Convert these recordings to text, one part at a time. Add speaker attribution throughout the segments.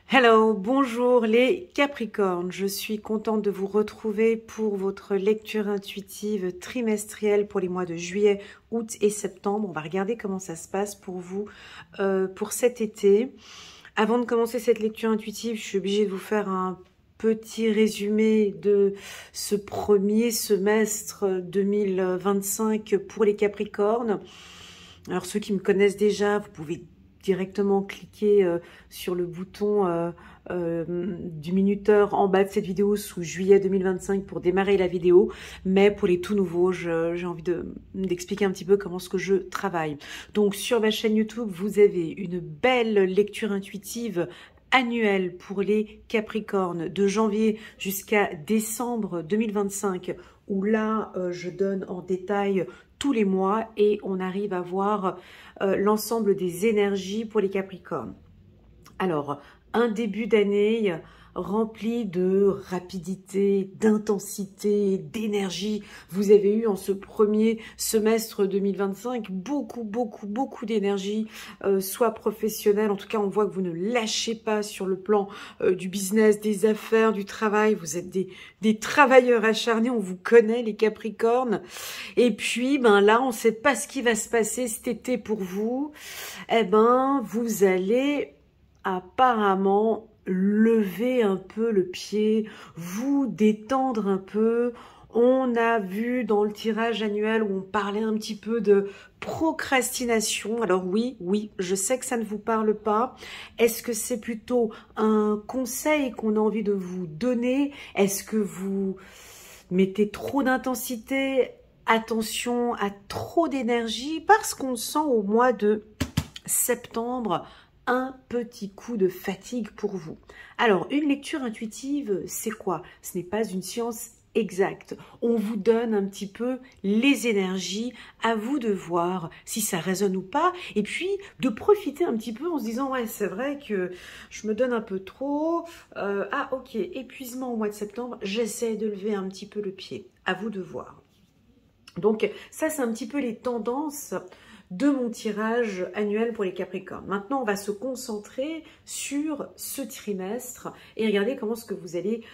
Speaker 1: Hello, bonjour les Capricornes, je suis contente de vous retrouver pour votre lecture intuitive trimestrielle pour les mois de juillet, août et septembre. On va regarder comment ça se passe pour vous pour cet été. Avant de commencer cette lecture intuitive, je suis obligée de vous faire un petit résumé de ce premier semestre 2025 pour les Capricornes. Alors ceux qui me connaissent déjà, vous pouvez directement cliquer sur le bouton du minuteur en bas de cette vidéo sous juillet 2025 pour démarrer la vidéo. Mais pour les tout nouveaux, j'ai envie d'expliquer un petit peu comment ce que je travaille. Donc sur ma chaîne YouTube, vous avez une belle lecture intuitive annuelle pour les Capricornes de janvier jusqu'à décembre 2025 où là je donne en détail tous les mois et on arrive à voir l'ensemble des énergies pour les Capricornes. Alors, un début d'année rempli de rapidité, d'intensité, d'énergie. Vous avez eu en ce premier semestre 2025 beaucoup d'énergie, soit professionnelle. En tout cas, on voit que vous ne lâchez pas sur le plan du business, des affaires, du travail. Vous êtes des travailleurs acharnés. On vous connaît, les Capricornes. Et puis, ben là, on ne sait pas ce qui va se passer cet été pour vous. Eh ben, vous allez apparemment lever un peu le pied, vous détendre un peu. On a vu dans le tirage annuel où on parlait un petit peu de procrastination. Alors oui, je sais que ça ne vous parle pas. Est-ce que c'est plutôt un conseil qu'on a envie de vous donner? Est-ce que vous mettez trop d'intensité? Attention à trop d'énergie parce qu'on sent au mois de septembre un petit coup de fatigue pour vous. Alors, une lecture intuitive, c'est quoi? Ce n'est pas une science exacte. On vous donne un petit peu les énergies, à vous de voir si ça résonne ou pas, et puis de profiter un petit peu en se disant, ouais, c'est vrai que je me donne un peu trop, ah ok, épuisement au mois de septembre, j'essaie de lever un petit peu le pied, à vous de voir. Donc ça, c'est un petit peu les tendances de mon tirage annuel pour les Capricornes. Maintenant, on va se concentrer sur ce trimestre et regarder comment est-ce que vous allez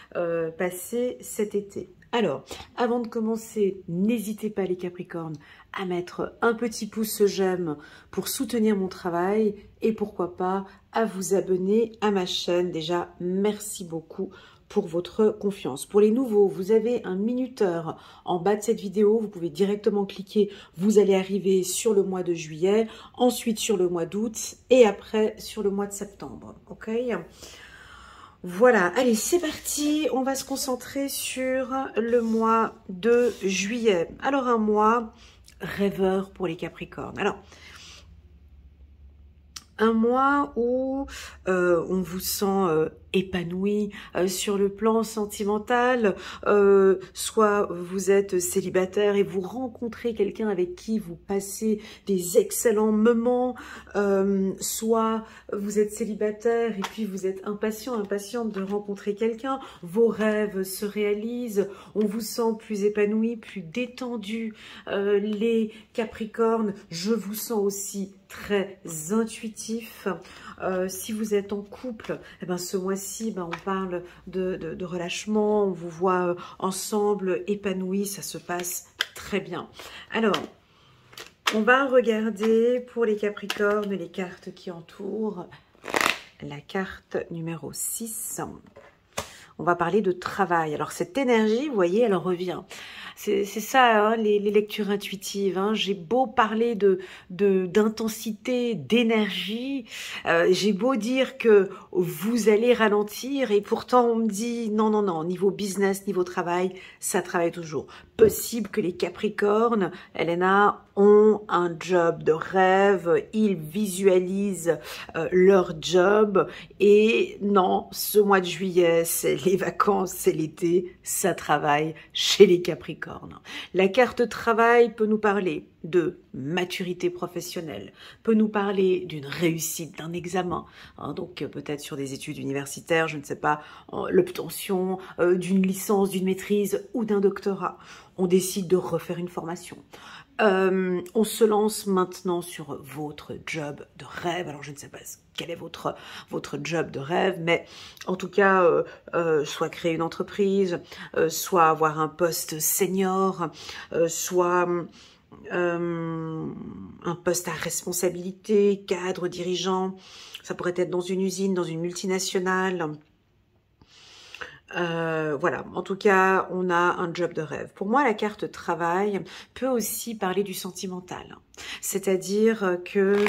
Speaker 1: passer cet été. Alors, avant de commencer, n'hésitez pas les Capricornes à mettre un petit pouce j'aime pour soutenir mon travail et pourquoi pas à vous abonner à ma chaîne. Déjà, merci beaucoup pour votre confiance. Pour les nouveaux, vous avez un minuteur en bas de cette vidéo. Vous pouvez directement cliquer. Vous allez arriver sur le mois de juillet, ensuite sur le mois d'août et après sur le mois de septembre. Ok ? Voilà, allez, c'est parti. On va se concentrer sur le mois de juillet. Alors, un mois rêveur pour les Capricornes. Alors, un mois où on vous sent épanoui sur le plan sentimental, soit vous êtes célibataire et vous rencontrez quelqu'un avec qui vous passez des excellents moments, soit vous êtes célibataire et puis vous êtes impatiente de rencontrer quelqu'un, vos rêves se réalisent, on vous sent plus épanoui, plus détendu. Les Capricornes, je vous sens aussi très intuitif. Si vous êtes en couple, eh ben, ce mois-ci, on parle de relâchement, on vous voit ensemble épanouis, ça se passe très bien. Alors, on va regarder pour les Capricornes les cartes qui entourent. La carte numéro 6. On va parler de travail. Alors, cette énergie, vous voyez, elle revient. C'est ça, hein, les lectures intuitives. Hein. J'ai beau parler d'intensité, d'énergie, j'ai beau dire que vous allez ralentir et pourtant on me dit non, niveau business, niveau travail, ça travaille toujours. Possible que les Capricornes, Elena, ont un job de rêve, ils visualisent leur job et non, ce mois de juillet, c'est les vacances, c'est l'été, ça travaille chez les Capricornes. La carte travail peut nous parler de maturité professionnelle, peut nous parler d'une réussite d'un examen, hein, donc peut-être sur des études universitaires, je ne sais pas, l'obtention d'une licence, d'une maîtrise ou d'un doctorat. On décide de refaire une formation. On se lance maintenant sur votre job de rêve. Alors, je ne sais pas quel est votre job de rêve, mais en tout cas, soit créer une entreprise, soit avoir un poste senior, soit un poste à responsabilité, cadre, dirigeant. Ça pourrait être dans une usine, dans une multinationale. Voilà, en tout cas, on a un job de rêve. Pour moi, la carte travail peut aussi parler du sentimental. C'est-à-dire que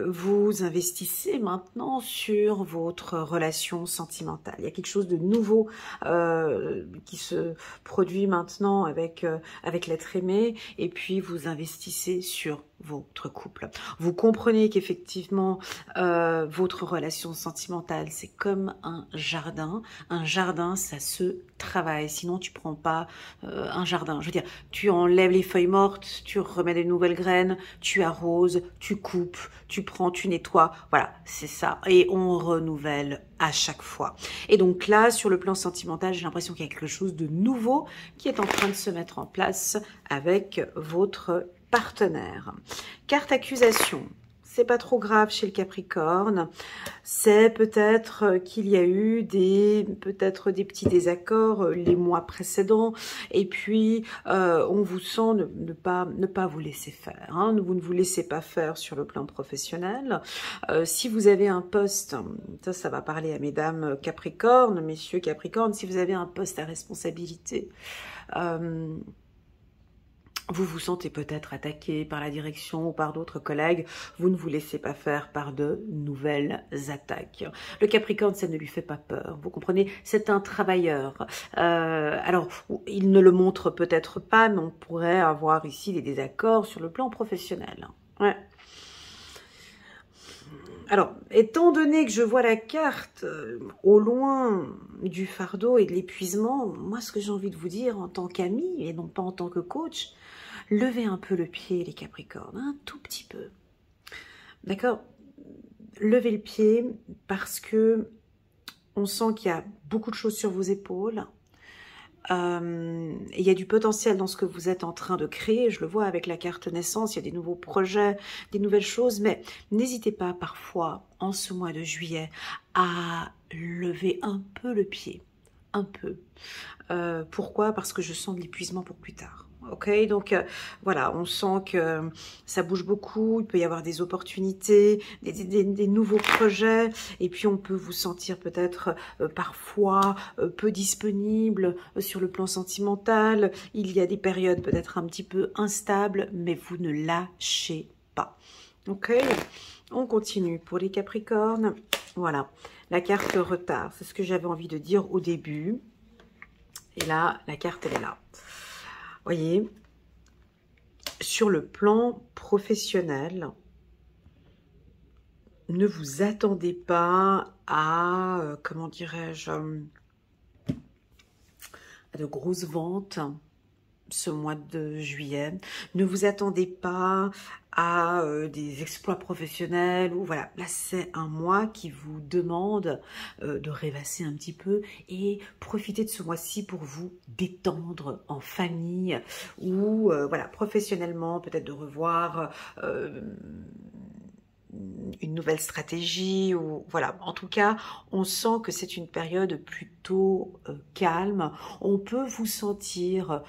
Speaker 1: vous investissez maintenant sur votre relation sentimentale. Il y a quelque chose de nouveau qui se produit maintenant avec l'être aimé, et puis vous investissez sur votre couple. Vous comprenez qu'effectivement, votre relation sentimentale, c'est comme un jardin. Un jardin, ça se travaille. Sinon, tu prends pas un jardin. Je veux dire, tu enlèves les feuilles mortes, tu remets des nouvelles graines, tu arroses, tu coupes, tu prends, tu nettoies. Voilà, c'est ça. Et on renouvelle à chaque fois. Et donc là, sur le plan sentimental, j'ai l'impression qu'il y a quelque chose de nouveau qui est en train de se mettre en place avec votre partenaire. Carte accusation. C'est pas trop grave chez le Capricorne. C'est peut-être qu'il y a eu peut-être des petits désaccords les mois précédents, et puis on vous sent ne pas vous laisser faire. Hein. Vous ne vous laissez pas faire sur le plan professionnel. Si vous avez un poste, ça va parler à mesdames Capricorne, messieurs Capricorne, si vous avez un poste à responsabilité, vous vous sentez peut-être attaqué par la direction ou par d'autres collègues, vous ne vous laissez pas faire par de nouvelles attaques. Le Capricorne, ça ne lui fait pas peur, vous comprenez, c'est un travailleur. Alors, il ne le montre peut-être pas, mais on pourrait avoir ici des désaccords sur le plan professionnel. Ouais. Alors, étant donné que je vois la carte au loin du fardeau et de l'épuisement, moi, ce que j'ai envie de vous dire en tant qu'ami et non pas en tant que coach, levez un peu le pied, les Capricornes, un tout petit peu. D'accord? Levez le pied parce que on sent qu'il y a beaucoup de choses sur vos épaules. Il y a du potentiel dans ce que vous êtes en train de créer, je le vois avec la carte naissance, il y a des nouveaux projets, des nouvelles choses, mais n'hésitez pas parfois, en ce mois de juillet, à lever un peu le pied, un peu. Pourquoi? Parce que je sens de l'épuisement pour plus tard. Ok, donc voilà, on sent que ça bouge beaucoup, il peut y avoir des opportunités, des nouveaux projets, et puis on peut vous sentir peut-être parfois peu disponible sur le plan sentimental. Il y a des périodes peut-être un petit peu instables, mais vous ne lâchez pas. Ok, on continue pour les Capricornes. Voilà, la carte retard, c'est ce que j'avais envie de dire au début. Et là, la carte, elle est là. Voyez, sur le plan professionnel, ne vous attendez pas à, comment dirais-je, à de grosses ventes ce mois de juillet. Ne vous attendez pas à des exploits professionnels, ou voilà, là c'est un mois qui vous demande de rêvasser un petit peu et profitez de ce mois-ci pour vous détendre en famille ou voilà, professionnellement, peut-être de revoir une nouvelle stratégie, ou voilà, en tout cas on sent que c'est une période plutôt calme. On peut vous sentir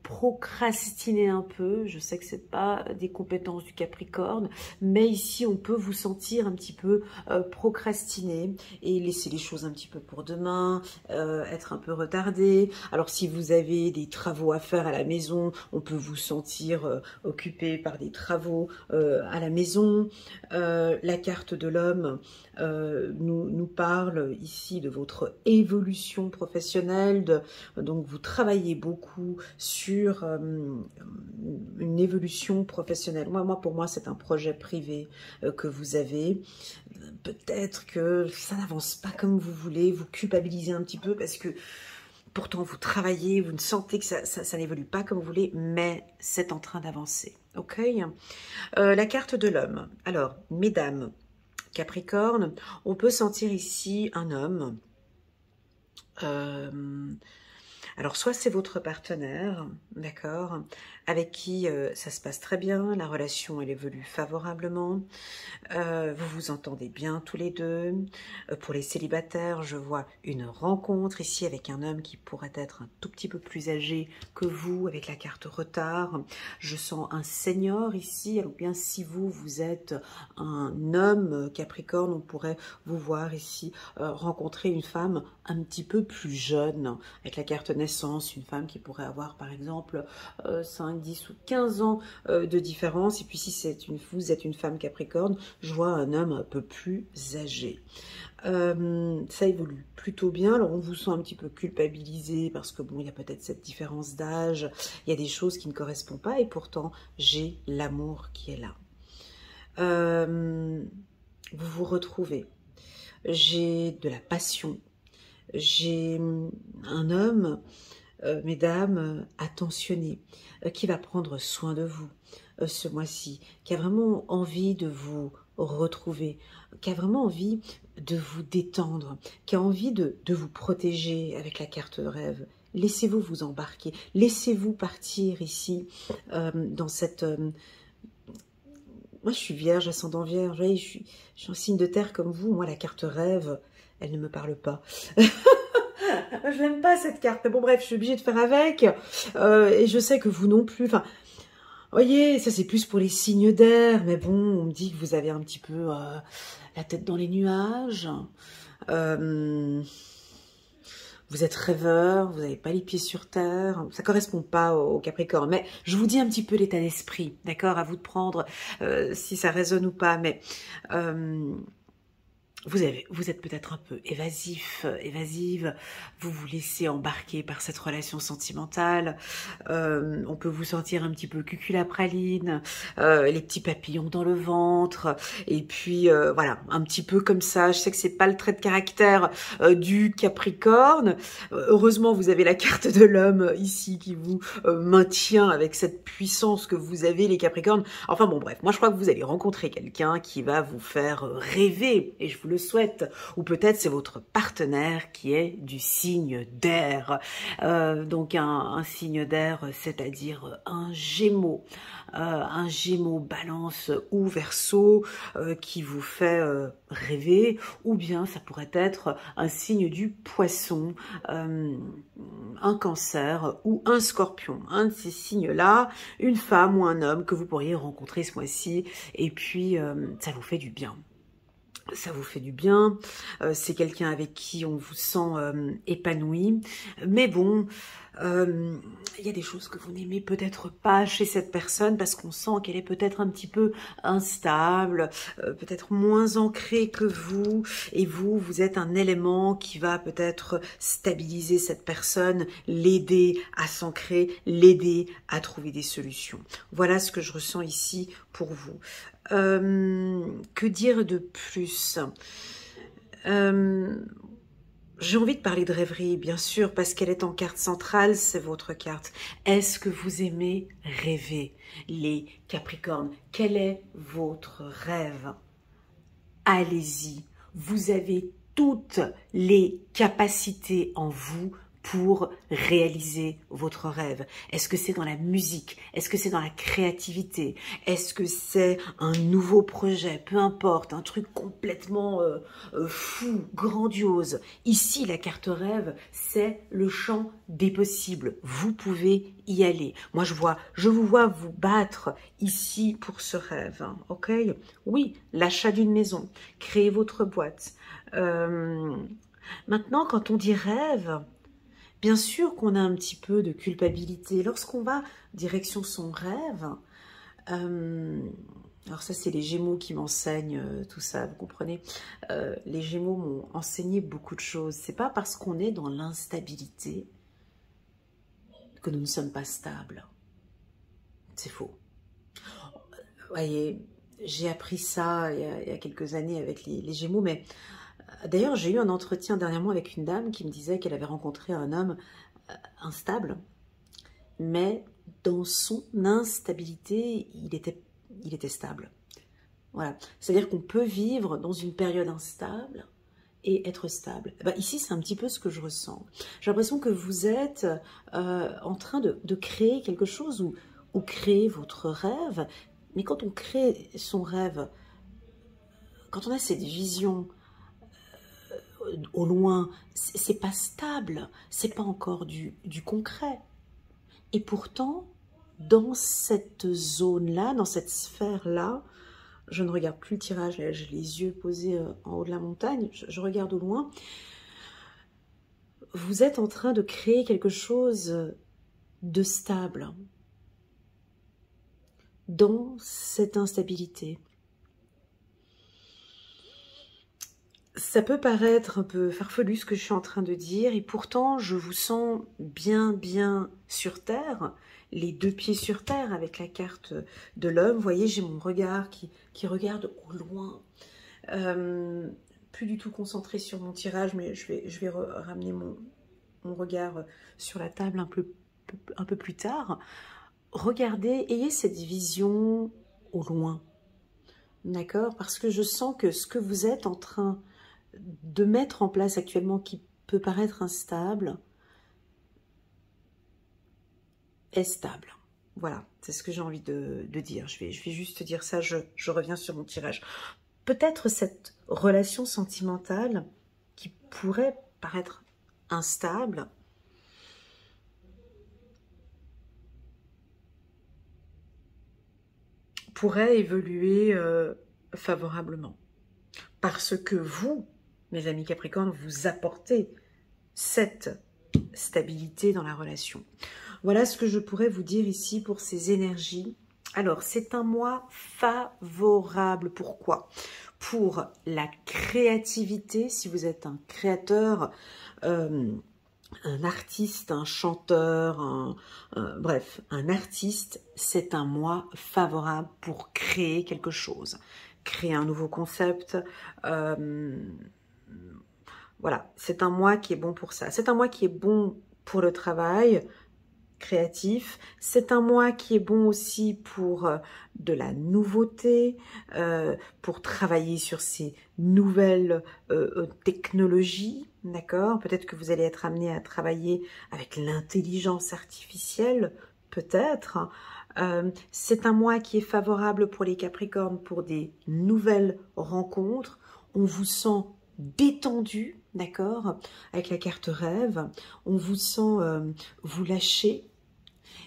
Speaker 1: procrastiner un peu, je sais que c'est pas des compétences du Capricorne, mais ici on peut vous sentir un petit peu procrastiner et laisser les choses un petit peu pour demain, être un peu retardé. Alors si vous avez des travaux à faire à la maison, on peut vous sentir occupé par des travaux à la maison. La carte de l'homme nous parle ici de votre évolution professionnelle, donc vous travaillez beaucoup sur une évolution professionnelle. Pour moi, c'est un projet privé que vous avez. Peut-être que ça n'avance pas comme vous voulez, vous culpabilisez un petit peu parce que pourtant vous travaillez, vous ne sentez que ça n'évolue pas comme vous voulez, mais c'est en train d'avancer. Ok, la carte de l'homme. Alors, mesdames Capricorne, on peut sentir ici un homme Alors, soit c'est votre partenaire, d'accord, avec qui ça se passe très bien, la relation elle évolue favorablement, vous vous entendez bien tous les deux. Pour les célibataires, je vois une rencontre ici avec un homme qui pourrait être un tout petit peu plus âgé que vous, avec la carte retard. Je sens un senior ici, alors bien si vous êtes un homme Capricorne, on pourrait vous voir ici rencontrer une femme un petit peu plus jeune, avec la carte naissance, une femme qui pourrait avoir par exemple 5, 10 ou 15 ans de différence. Et puis si vous êtes une femme Capricorne, je vois un homme un peu plus âgé. Ça évolue plutôt bien. Alors on vous sent un petit peu culpabilisé parce que bon, il y a peut-être cette différence d'âge, il y a des choses qui ne correspondent pas et pourtant j'ai l'amour qui est là. Vous vous retrouvez. J'ai de la passion. J'ai un homme, mesdames, attentionné, qui va prendre soin de vous ce mois-ci, qui a vraiment envie de vous retrouver, qui a vraiment envie de vous détendre, qui a envie de vous protéger avec la carte rêve. Laissez-vous vous embarquer, laissez-vous partir ici dans cette... moi, je suis vierge, ascendant vierge, je suis un signe de terre comme vous. Moi, la carte rêve, elle ne me parle pas. Je n'aime pas cette carte, mais bon, bref, je suis obligée de faire avec. Et je sais que vous non plus. Enfin, voyez, ça c'est plus pour les signes d'air, mais bon, on me dit que vous avez un petit peu la tête dans les nuages. Vous êtes rêveur, vous n'avez pas les pieds sur terre, ça correspond pas au Capricorne. Mais je vous dis un petit peu l'état d'esprit, d'accord? À vous de prendre si ça résonne ou pas, mais... vous êtes peut-être un peu évasif, évasive, vous vous laissez embarquer par cette relation sentimentale, on peut vous sentir un petit peu cuculapraline, les petits papillons dans le ventre, et puis voilà, un petit peu comme ça. Je sais que c'est pas le trait de caractère du Capricorne. Heureusement, vous avez la carte de l'homme ici qui vous maintient avec cette puissance que vous avez, les Capricornes. Enfin bon, bref, moi je crois que vous allez rencontrer quelqu'un qui va vous faire rêver, et je vous le souhaite, ou peut-être c'est votre partenaire qui est du signe d'air, donc un signe d'air, c'est-à-dire un Gémeaux Balance ou Verseau qui vous fait rêver, ou bien ça pourrait être un signe du Poisson, un Cancer ou un Scorpion, un de ces signes-là, une femme ou un homme que vous pourriez rencontrer ce mois-ci, et puis ça vous fait du bien. Ça vous fait du bien, c'est quelqu'un avec qui on vous sent épanoui, mais bon, il y a des choses que vous n'aimez peut-être pas chez cette personne parce qu'on sent qu'elle est peut-être un petit peu instable, peut-être moins ancrée que vous, et vous êtes un élément qui va peut-être stabiliser cette personne, l'aider à s'ancrer, l'aider à trouver des solutions. Voilà ce que je ressens ici pour vous. Que dire de plus? J'ai envie de parler de rêverie, bien sûr, parce qu'elle est en carte centrale, c'est votre carte. Est-ce que vous aimez rêver, les Capricornes? Quel est votre rêve? Allez-y, vous avez toutes les capacités en vous pour réaliser votre rêve. Est-ce que c'est dans la musique? Est-ce que c'est dans la créativité? Est-ce que c'est un nouveau projet? Peu importe, un truc complètement fou, grandiose. Ici, la carte rêve, c'est le champ des possibles. Vous pouvez y aller. Moi, je vous vois vous battre ici pour ce rêve. Hein, ok? Oui, l'achat d'une maison, créer votre boîte. Maintenant, quand on dit rêve, bien sûr qu'on a un petit peu de culpabilité. Lorsqu'on va direction son rêve, alors ça c'est les Gémeaux qui m'enseignent tout ça, vous comprenez, les Gémeaux m'ont enseigné beaucoup de choses. C'est pas parce qu'on est dans l'instabilité que nous ne sommes pas stables. C'est faux. Vous voyez, j'ai appris ça il y a quelques années avec les Gémeaux, mais... D'ailleurs, j'ai eu un entretien dernièrement avec une dame qui me disait qu'elle avait rencontré un homme instable, mais dans son instabilité, il était stable. Voilà. C'est-à-dire qu'on peut vivre dans une période instable et être stable. Ben, ici, c'est un petit peu ce que je ressens. J'ai l'impression que vous êtes en train de créer quelque chose ou créer votre rêve. Mais quand on crée son rêve, quand on a cette vision au loin, c'est pas stable, c'est pas encore du concret. Et pourtant, dans cette zone-là, dans cette sphère-là, je ne regarde plus le tirage, j'ai les yeux posés en haut de la montagne, je regarde au loin. Vous êtes en train de créer quelque chose de stable dans cette instabilité. Ça peut paraître un peu farfelu ce que je suis en train de dire, et pourtant je vous sens bien sur terre, les deux pieds sur terre avec la carte de l'homme. Vous voyez, j'ai mon regard qui regarde au loin, plus du tout concentré sur mon tirage, mais je vais ramener mon regard sur la table un peu plus tard. Regardez, ayez cette vision au loin, d'accord? Parce que je sens que ce que vous êtes en train de mettre en place actuellement, qui peut paraître instable, est stable. Voilà, c'est ce que j'ai envie de dire. Je vais juste dire ça, je reviens sur mon tirage. Peut-être cette relation sentimentale qui pourrait paraître instable, pourrait évoluer favorablement. Parce que vous, mes amis Capricorne, vous apportez cette stabilité dans la relation. Voilà ce que je pourrais vous dire ici pour ces énergies. Alors, c'est un mois favorable. Pourquoi? Pour la créativité, si vous êtes un créateur, un artiste, un chanteur, bref, un artiste, c'est un mois favorable pour créer quelque chose. Créer un nouveau concept, voilà, c'est un mois qui est bon pour ça. C'est un mois qui est bon pour le travail créatif. C'est un mois qui est bon aussi pour de la nouveauté, pour travailler sur ces nouvelles technologies, d'accord? Peut-être que vous allez être amené à travailler avec l'intelligence artificielle, peut-être. C'est un mois qui est favorable pour les Capricornes pour des nouvelles rencontres. On vous sent détendu, d'accord, avec la carte rêve. On vous sent vous lâcher.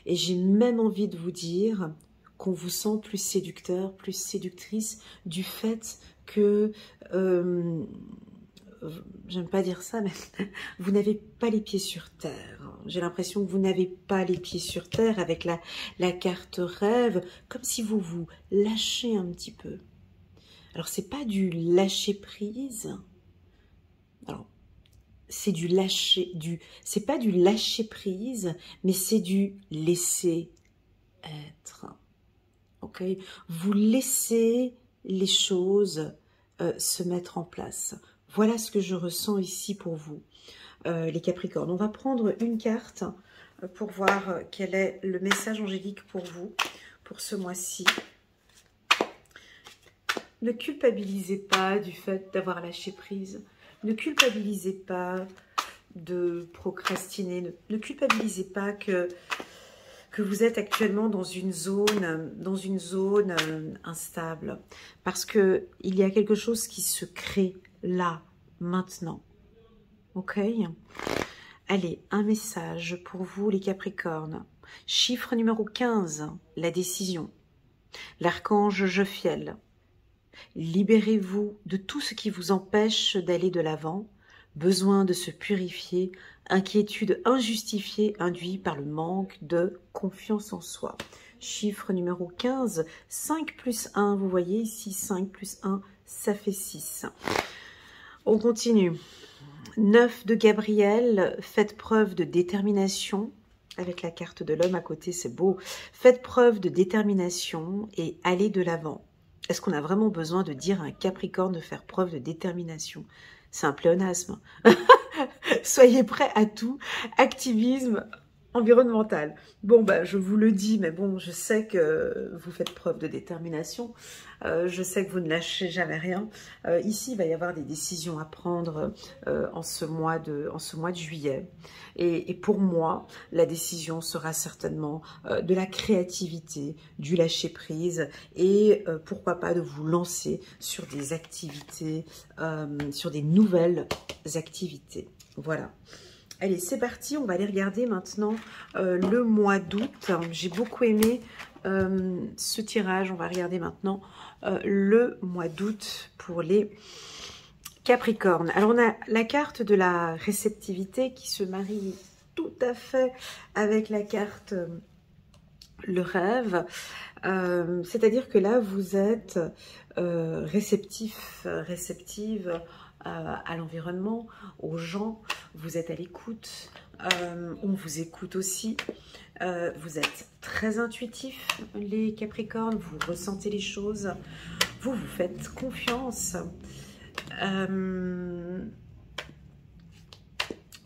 Speaker 1: Et j'ai même envie de vous dire qu'on vous sent plus séducteur, plus séductrice du fait que, j'aime pas dire ça, mais vous n'avez pas les pieds sur terre. J'ai l'impression que vous n'avez pas les pieds sur terre avec la carte rêve, comme si vous vous lâchez un petit peu. Alors, c'est pas du lâcher prise. Alors, c'est du lâcher, c'est pas du lâcher prise, mais c'est du laisser être. Ok? Vous laissez les choses se mettre en place. Voilà ce que je ressens ici pour vous, les Capricornes. On va prendre une carte pour voir quel est le message angélique pour vous, pour ce mois-ci. Ne culpabilisez pas du fait d'avoir lâché prise. Ne culpabilisez pas de procrastiner. Ne culpabilisez pas que vous êtes actuellement dans une zone instable. Parce qu'il y a quelque chose qui se crée là, maintenant. Ok? Allez, un message pour vous les Capricornes. Chiffre numéro 15, la décision. L'archange Jophiel. Libérez-vous de tout ce qui vous empêche d'aller de l'avant, besoin de se purifier, inquiétude injustifiée induite par le manque de confiance en soi. Chiffre numéro 15, 5 plus 1, vous voyez ici 5 plus 1, ça fait 6. On continue. 9 de Gabriel, faites preuve de détermination. Avec la carte de l'homme à côté, c'est beau. Faites preuve de détermination et allez de l'avant. Est-ce qu'on a vraiment besoin de dire à un Capricorne de faire preuve de détermination? C'est un pléonasme. Soyez prêts à tout. Activisme environnemental. Bon, bah, je vous le dis, mais bon, je sais que vous faites preuve de détermination. Je sais que vous ne lâchez jamais rien. Ici, il va y avoir des décisions à prendre en ce mois de juillet. Et pour moi, la décision sera certainement de la créativité, du lâcher-prise et pourquoi pas de vous lancer sur des activités, sur des nouvelles activités. Voilà. Allez, c'est parti, on va aller regarder maintenant le mois d'août. J'ai beaucoup aimé ce tirage. On va regarder maintenant le mois d'août pour les Capricornes. Alors, on a la carte de la réceptivité qui se marie tout à fait avec la carte le rêve. C'est-à-dire que là, vous êtes réceptive à l'environnement, aux gens, vous êtes à l'écoute, on vous écoute aussi, vous êtes très intuitif, les Capricornes, vous ressentez les choses, vous vous faites confiance,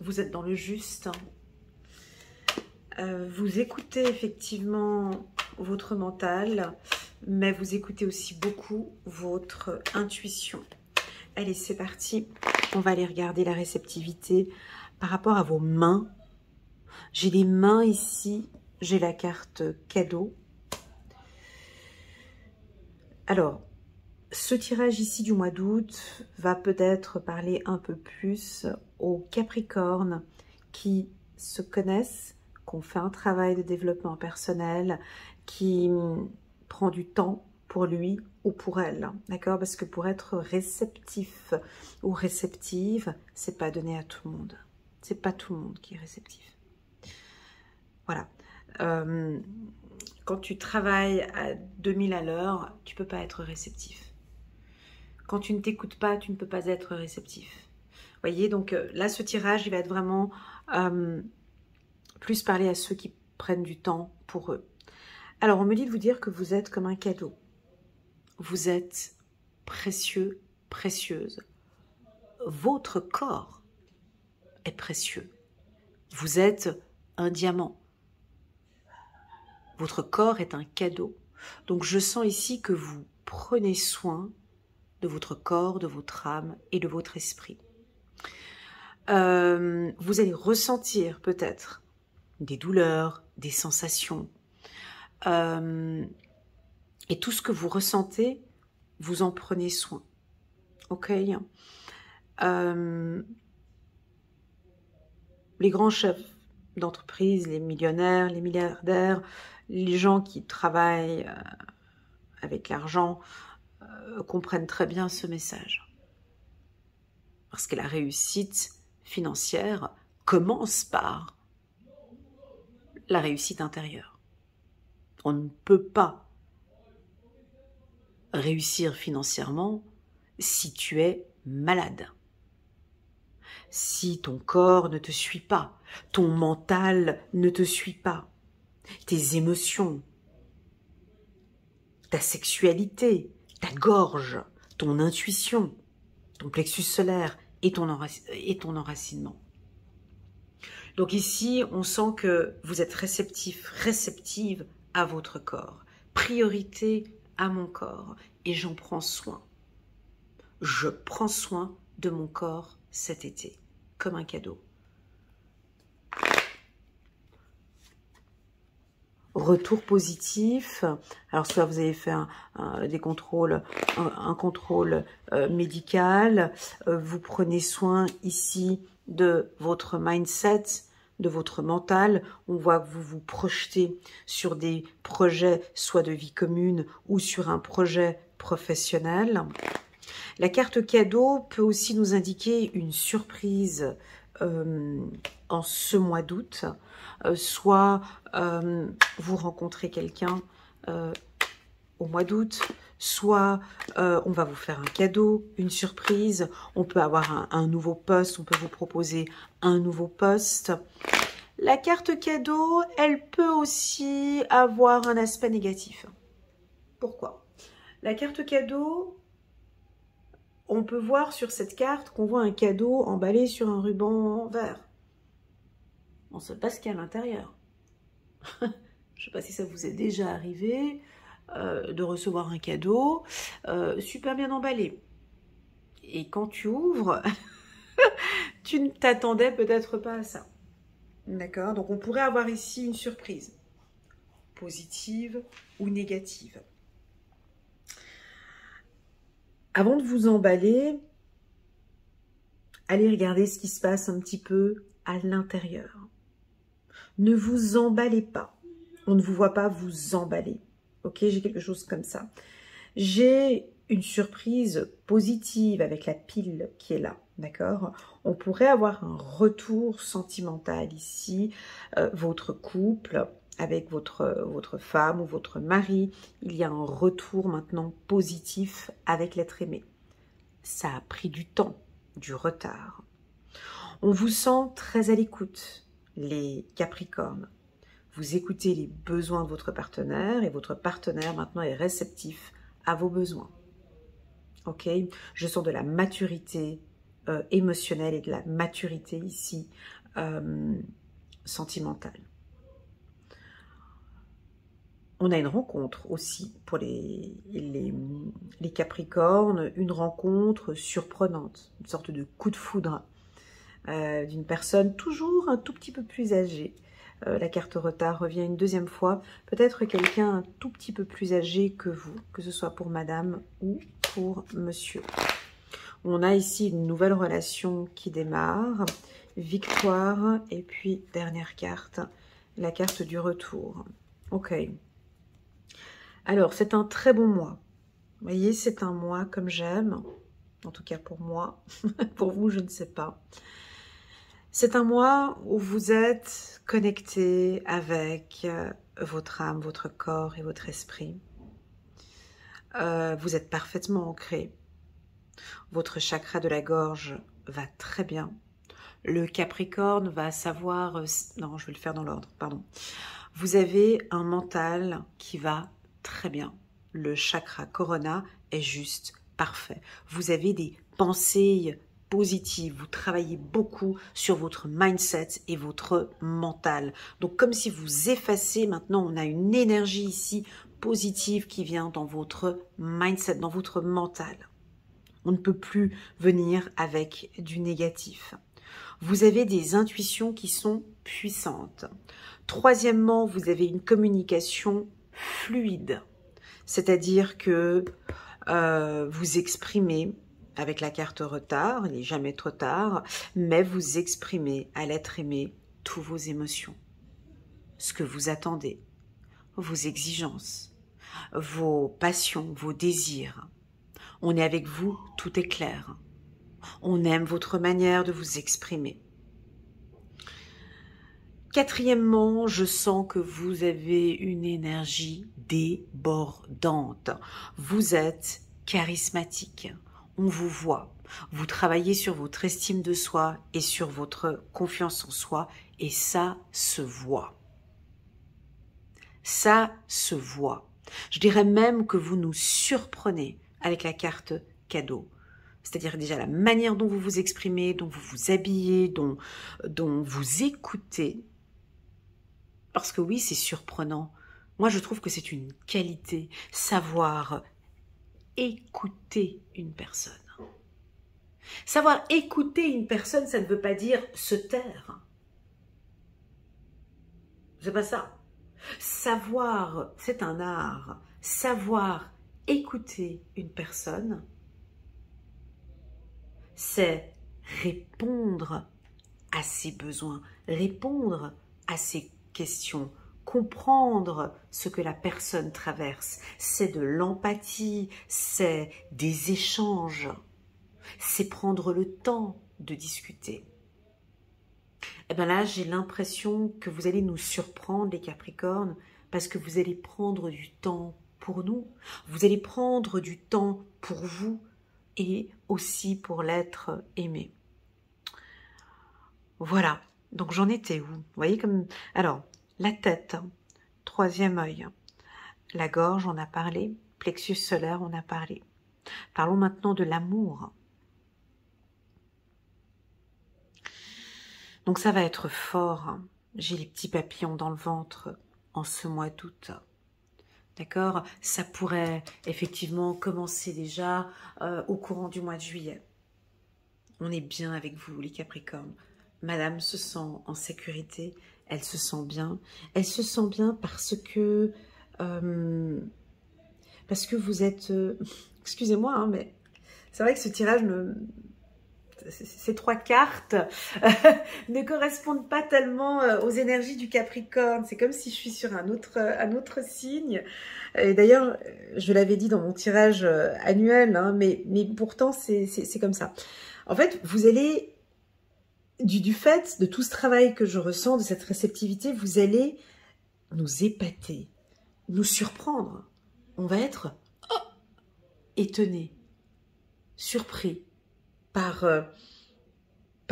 Speaker 1: vous êtes dans le juste, vous écoutez effectivement votre mental, mais vous écoutez aussi beaucoup votre intuition. Allez, c'est parti. On va aller regarder la réceptivité par rapport à vos mains. J'ai des mains ici. J'ai la carte cadeau. Alors, ce tirage ici du mois d'août va peut-être parler un peu plus aux Capricornes qui se connaissent, qui ont fait un travail de développement personnel, qui prend du temps pour lui ou pour elle, d'accord? Parce que pour être réceptif ou réceptive, c'est pas donné à tout le monde. C'est pas tout le monde qui est réceptif. Voilà. Quand tu travailles à 2000 à l'heure, tu peux pas être réceptif. Quand tu ne t'écoutes pas, tu ne peux pas être réceptif. Voyez, donc là, ce tirage, il va être vraiment plus parler à ceux qui prennent du temps pour eux. Alors, on me dit de vous dire que vous êtes comme un cadeau. Vous êtes précieux, précieuse. Votre corps est précieux. Vous êtes un diamant. Votre corps est un cadeau. Donc, je sens ici que vous prenez soin de votre corps, de votre âme et de votre esprit. Vous allez ressentir peut-être des douleurs, des sensations. Et tout ce que vous ressentez, vous en prenez soin. Ok? Les grands chefs d'entreprise, les millionnaires, les milliardaires, les gens qui travaillent avec l'argent comprennent très bien ce message. Parce que la réussite financière commence par la réussite intérieure. On ne peut pas réussir financièrement si tu es malade. Si ton corps ne te suit pas, ton mental ne te suit pas, tes émotions, ta sexualité, ta gorge, ton intuition, ton plexus solaire et ton enracinement. Donc ici, on sent que vous êtes réceptif, réceptive à votre corps. Priorité à mon corps et j'en prends soin. Je prends soin de mon corps cet été, comme un cadeau. Retour positif. Alors soit vous avez fait un contrôle médical, vous prenez soin ici de votre mindset, de votre mental. On voit que vous vous projetez sur des projets soit de vie commune ou sur un projet professionnel. La carte cadeau peut aussi nous indiquer une surprise en ce mois d'août. Soit vous rencontrez quelqu'un au mois d'août, soit on va vous faire un cadeau, une surprise, on peut avoir un nouveau poste, on peut vous proposer un nouveau poste. La carte cadeau, elle peut aussi avoir un aspect négatif. Pourquoi? La carte cadeau, on peut voir sur cette carte qu'on voit un cadeau emballé sur un ruban vert. On ne sait pas ce qu'il y a à l'intérieur. Je ne sais pas si ça vous est déjà arrivé de recevoir un cadeau super bien emballé. Et quand tu ouvres, tu ne t'attendais peut-être pas à ça. D'accord? Donc on pourrait avoir ici une surprise, positive ou négative. Avant de vous emballer, allez regarder ce qui se passe un petit peu à l'intérieur. Ne vous emballez pas. On ne vous voit pas vous emballer. Ok, j'ai quelque chose comme ça. J'ai une surprise positive avec la pile qui est là. D'accord? On pourrait avoir un retour sentimental ici. Votre couple, avec votre femme ou votre mari, il y a un retour maintenant positif avec l'être aimé. Ça a pris du temps, du retard. On vous sent très à l'écoute, les Capricornes. Vous écoutez les besoins de votre partenaire et votre partenaire maintenant est réceptif à vos besoins. Ok? Je sens de la maturité émotionnelle et de la maturité ici sentimentale. On a une rencontre aussi pour les Capricornes, une rencontre surprenante, une sorte de coup de foudre d'une personne toujours un tout petit peu plus âgée. La carte retard revient une deuxième fois. Peut-être quelqu'un un tout petit peu plus âgé que vous, que ce soit pour madame ou pour monsieur. On a ici une nouvelle relation qui démarre. Victoire. Et puis, dernière carte, la carte du retour. Ok. Alors, c'est un très bon mois. Vous voyez, c'est un mois comme j'aime. En tout cas pour moi. Pour vous, je ne sais pas. C'est un mois où vous êtes connecté avec votre âme, votre corps et votre esprit. Vous êtes parfaitement ancré. Votre chakra de la gorge va très bien. Le Capricorne va savoir... non, je vais le faire dans l'ordre, pardon. Vous avez un mental qui va très bien. Le chakra Corona est juste parfait. Vous avez des pensées positive, vous travaillez beaucoup sur votre mindset et votre mental. Donc comme si vous effacez, maintenant on a une énergie ici positive qui vient dans votre mindset, dans votre mental. On ne peut plus venir avec du négatif. Vous avez des intuitions qui sont puissantes. Troisièmement, vous avez une communication fluide, c'est-à-dire que vous exprimez avec la carte retard, il n'est jamais trop tard, mais vous exprimez à l'être aimé toutes vos émotions, ce que vous attendez, vos exigences, vos passions, vos désirs. On est avec vous, tout est clair. On aime votre manière de vous exprimer. Quatrièmement, je sens que vous avez une énergie débordante. Vous êtes charismatique. On vous voit. Vous travaillez sur votre estime de soi et sur votre confiance en soi et ça se voit. Ça se voit. Je dirais même que vous nous surprenez avec la carte cadeau. C'est-à-dire déjà la manière dont vous vous exprimez, dont vous vous habillez, dont vous écoutez. Parce que oui, c'est surprenant. Moi, je trouve que c'est une qualité, savoir écouter une personne. Savoir écouter une personne, ça ne veut pas dire se taire. C'est pas ça. Savoir, c'est un art. Savoir écouter une personne, c'est répondre à ses besoins, répondre à ses questions, comprendre ce que la personne traverse. C'est de l'empathie, c'est des échanges, c'est prendre le temps de discuter. Et bien là, j'ai l'impression que vous allez nous surprendre, les Capricornes, parce que vous allez prendre du temps pour nous. Vous allez prendre du temps pour vous et aussi pour l'être aimé. Voilà. Donc j'en étais où? Vous voyez comme... Alors, la tête, troisième œil. La gorge, on a parlé. Plexus solaire, on a parlé. Parlons maintenant de l'amour. Donc ça va être fort. J'ai les petits papillons dans le ventre. en ce mois d'août. D'accord? Ça pourrait effectivement commencer déjà au courant du mois de juillet. On est bien avec vous, les Capricornes. Madame se sent en sécurité, elle se sent bien. Elle se sent bien parce que vous êtes... excusez-moi, hein, mais c'est vrai que ce tirage ces 3 cartes ne correspondent pas tellement aux énergies du Capricorne. C'est comme si je suis sur un autre signe. Et d'ailleurs, je l'avais dit dans mon tirage annuel, hein, mais pourtant, c'est comme ça. En fait, vous allez, du fait de tout ce travail que je ressens, de cette réceptivité, vous allez nous épater, nous surprendre. On va être étonné, surpris par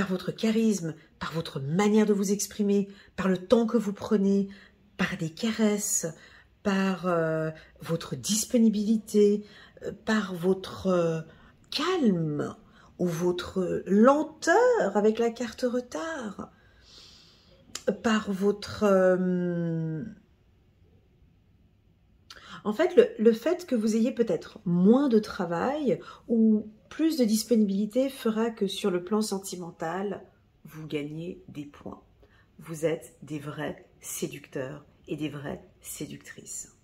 Speaker 1: votre charisme, par votre manière de vous exprimer, par le temps que vous prenez, par des caresses, par votre disponibilité, par votre calme ou votre lenteur avec la carte retard, par votre... En fait, le fait que vous ayez peut-être moins de travail ou plus de disponibilité fera que sur le plan sentimental, vous gagnez des points. Vous êtes des vrais séducteurs et des vraies séductrices.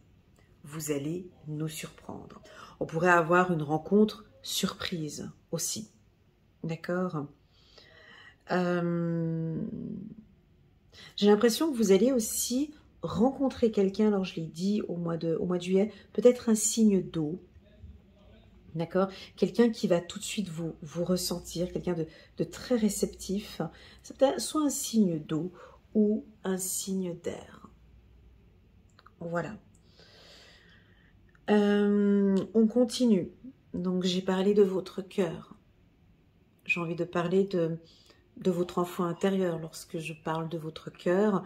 Speaker 1: Vous allez nous surprendre. On pourrait avoir une rencontre surprise aussi. D'accord? J'ai l'impression que vous allez aussi rencontrer quelqu'un, alors je l'ai dit au mois de juillet, peut-être un signe d'eau, d'accord? Quelqu'un qui va tout de suite vous ressentir, quelqu'un de très réceptif. C'est peut-être soit un signe d'eau ou un signe d'air. Voilà. On continue. Donc j'ai parlé de votre cœur. J'ai envie de parler de votre enfant intérieur. Lorsque je parle de votre cœur,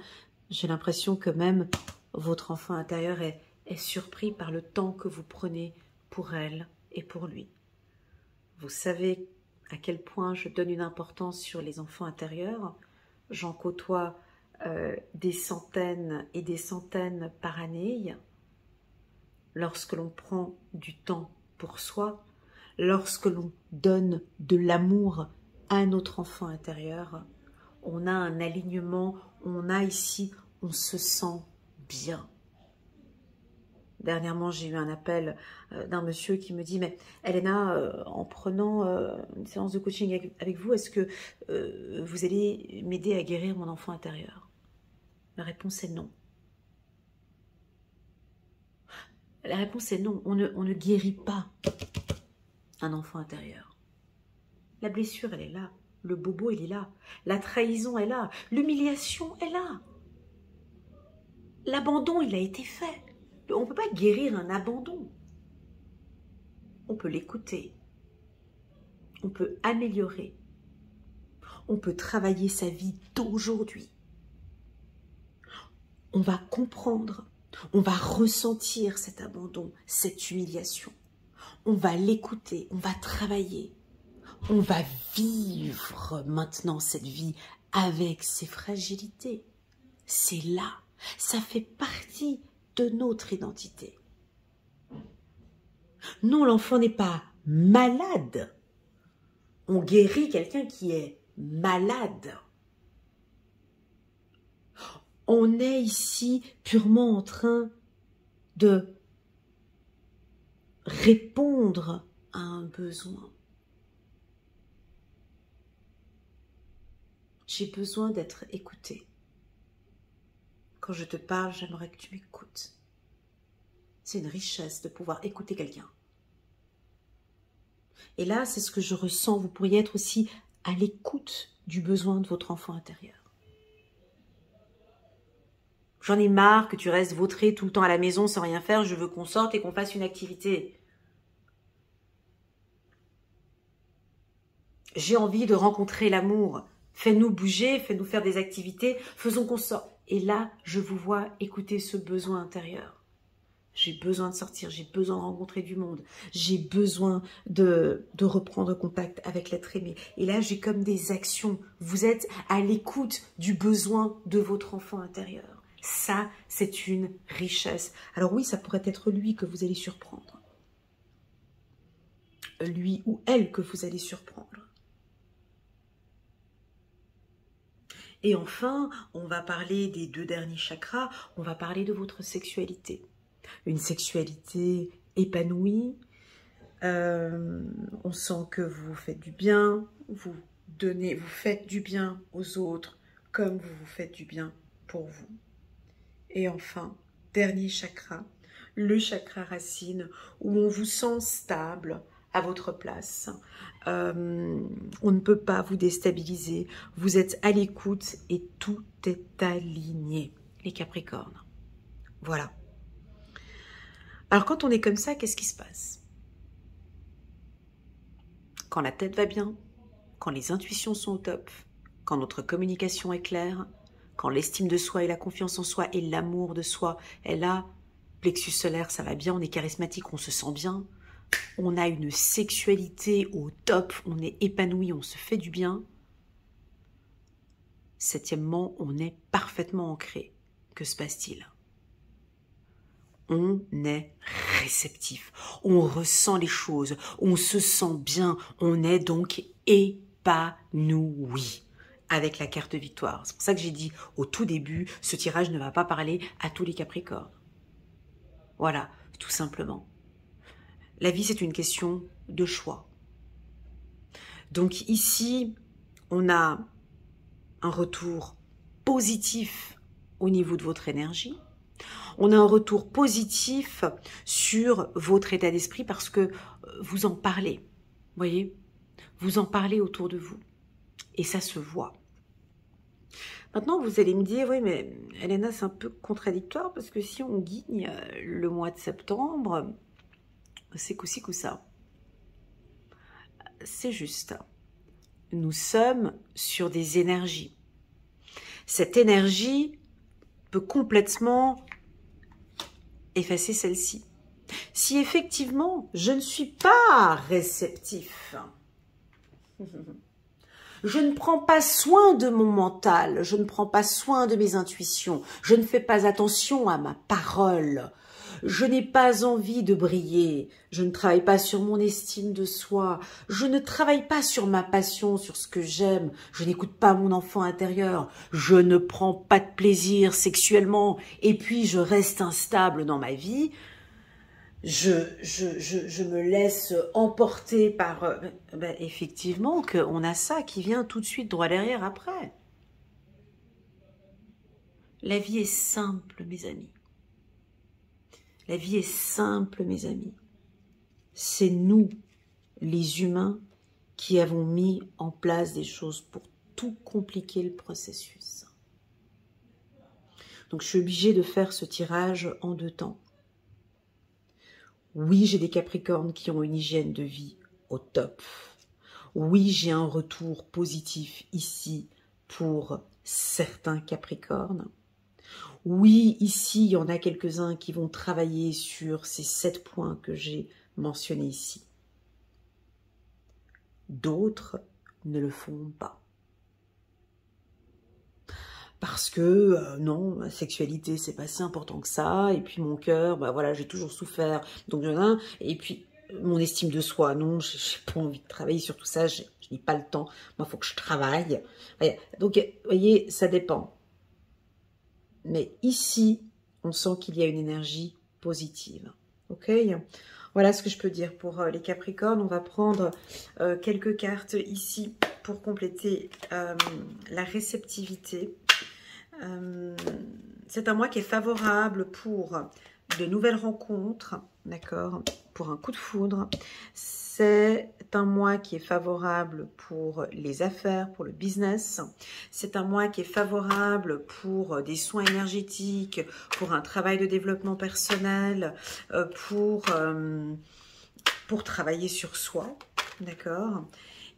Speaker 1: j'ai l'impression que même votre enfant intérieur est surpris par le temps que vous prenez pour elle et pour lui. Vous savez à quel point je donne une importance sur les enfants intérieurs. J'en côtoie des centaines et des centaines par année. Lorsque l'on prend du temps pour soi, lorsque l'on donne de l'amour à notre enfant intérieur, on a un alignement, on se sent bien. Dernièrement, j'ai eu un appel d'un monsieur qui me dit « Mais Elena, en prenant une séance de coaching avec vous, est-ce que vous allez m'aider à guérir mon enfant intérieur ?» La réponse est non. La réponse est non. On ne guérit pas un enfant intérieur. La blessure, elle est là. Le bobo, il est là. La trahison est là. L'humiliation est là. L'abandon, il a été fait. On ne peut pas guérir un abandon. On peut l'écouter. On peut améliorer. On peut travailler sa vie d'aujourd'hui. On va comprendre. On va ressentir cet abandon, cette humiliation. On va l'écouter. On va travailler. On va vivre maintenant cette vie avec ses fragilités. C'est là. Ça fait partie de notre identité. Non, l'enfant n'est pas malade. On guérit quelqu'un qui est malade. On est ici purement en train de répondre à un besoin. J'ai besoin d'être écoutée. Quand je te parle, j'aimerais que tu m'écoutes. C'est une richesse de pouvoir écouter quelqu'un. Et là, c'est ce que je ressens. Vous pourriez être aussi à l'écoute du besoin de votre enfant intérieur. J'en ai marre que tu restes vautré tout le temps à la maison sans rien faire. Je veux qu'on sorte et qu'on fasse une activité. J'ai envie de rencontrer l'amour. Fais-nous bouger, fais-nous faire des activités. Faisons qu'on sorte. Et là, je vous vois écouter ce besoin intérieur. J'ai besoin de sortir, j'ai besoin de rencontrer du monde. J'ai besoin de reprendre contact avec l'être aimé. Et là, j'ai comme des actions. Vous êtes à l'écoute du besoin de votre enfant intérieur. Ça, c'est une richesse. Alors oui, ça pourrait être lui que vous allez surprendre. Lui ou elle que vous allez surprendre. Et enfin, on va parler des 2 derniers chakras, on va parler de votre sexualité. Une sexualité épanouie, on sent que vous faites du bien, vous faites du bien aux autres comme vous vous faites du bien pour vous. Et enfin, dernier chakra, le chakra racine, où on vous sent stable à votre place. On ne peut pas vous déstabiliser. Vous êtes à l'écoute et tout est aligné, les Capricornes. Voilà. Alors quand on est comme ça, qu'est-ce qui se passe? Quand la tête va bien, quand les intuitions sont au top, quand notre communication est claire, quand l'estime de soi et la confiance en soi et l'amour de soi est là, plexus solaire, ça va bien, on est charismatique, on se sent bien, on a une sexualité au top, on est épanoui, on se fait du bien. Septièmement, on est parfaitement ancré. Que se passe-t-il? On est réceptif, on ressent les choses, on se sent bien, on est donc épanoui avec la carte victoire. C'est pour ça que j'ai dit au tout début, ce tirage ne va pas parler à tous les Capricornes. Voilà, tout simplement. La vie, c'est une question de choix. Donc ici, on a un retour positif au niveau de votre énergie. On a un retour positif sur votre état d'esprit parce que vous en parlez, voyez, vous en parlez autour de vous et ça se voit. Maintenant, vous allez me dire, oui, mais Elena, c'est un peu contradictoire parce que si on guigne le mois de septembre, c'est coup-ci, coup-ça. C'est juste. Nous sommes sur des énergies. Cette énergie peut complètement effacer celle-ci. Si effectivement, je ne suis pas réceptif, je ne prends pas soin de mon mental, je ne prends pas soin de mes intuitions, je ne fais pas attention à ma parole, je n'ai pas envie de briller, je ne travaille pas sur mon estime de soi, je ne travaille pas sur ma passion, sur ce que j'aime, je n'écoute pas mon enfant intérieur, je ne prends pas de plaisir sexuellement et puis je reste instable dans ma vie, je me laisse emporter par... ben effectivement, qu'on a ça qui vient tout de suite droit derrière après. La vie est simple, mes amis. La vie est simple, mes amis. C'est nous, les humains, qui avons mis en place des choses pour tout compliquer le processus. Donc, je suis obligée de faire ce tirage en 2 temps. Oui, j'ai des Capricornes qui ont une hygiène de vie au top. Oui, j'ai un retour positif ici pour certains Capricornes. Oui, ici, il y en a quelques-uns qui vont travailler sur ces 7 points que j'ai mentionnés ici. D'autres ne le font pas. Parce que non, ma sexualité, c'est pas si important que ça. Et puis mon cœur, bah voilà, j'ai toujours souffert. Donc et puis mon estime de soi, non, j'ai pas envie de travailler sur tout ça. Je n'ai pas le temps. Moi, il faut que je travaille. Donc, vous voyez, ça dépend. Mais ici, on sent qu'il y a une énergie positive. Ok? Voilà ce que je peux dire pour les Capricornes. On va prendre quelques cartes ici pour compléter la réceptivité. C'est un mois qui est favorable pour de nouvelles rencontres, d'accord, pour un coup de foudre. C'est un mois qui est favorable pour les affaires, pour le business. C'est un mois qui est favorable pour des soins énergétiques, pour un travail de développement personnel, pour travailler sur soi, d'accord.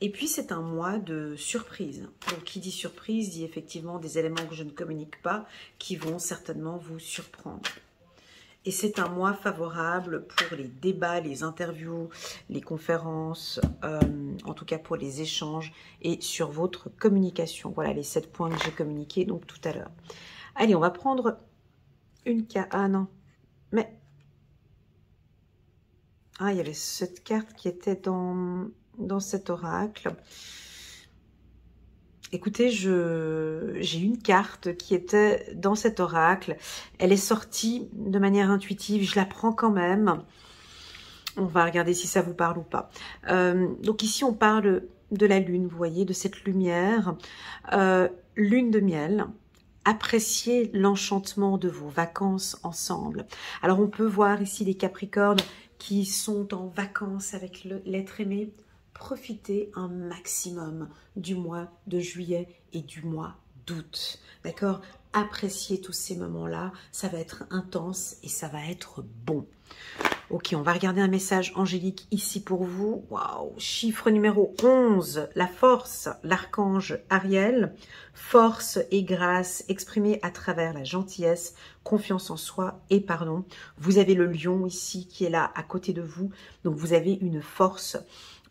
Speaker 1: Et puis, c'est un mois de surprise. Donc, qui dit surprise, dit effectivement des éléments que je ne communique pas qui vont certainement vous surprendre. Et c'est un mois favorable pour les débats, les interviews, les conférences, en tout cas pour les échanges et sur votre communication. Voilà les 7 points que j'ai communiqués donc tout à l'heure. Allez, on va prendre une carte. Ah non, mais... Ah, il y avait cette carte qui était dans cet oracle. Écoutez, j'ai une carte qui était dans cet oracle. Elle est sortie de manière intuitive. Je la prends quand même. On va regarder si ça vous parle ou pas. Donc ici, on parle de la lune, vous voyez, de cette lumière. Lune de miel. Appréciez l'enchantement de vos vacances ensemble. Alors, on peut voir ici les Capricornes qui sont en vacances avec l'être aimé. Profitez un maximum du mois de juillet et du mois d'août. D'accord? Appréciez tous ces moments-là. Ça va être intense et ça va être bon. Ok, on va regarder un message angélique ici pour vous. Waouh, chiffre numéro 11, la force, l'archange Ariel. Force et grâce exprimée à travers la gentillesse, confiance en soi et pardon. Vous avez le lion ici qui est là à côté de vous. Donc vous avez une force,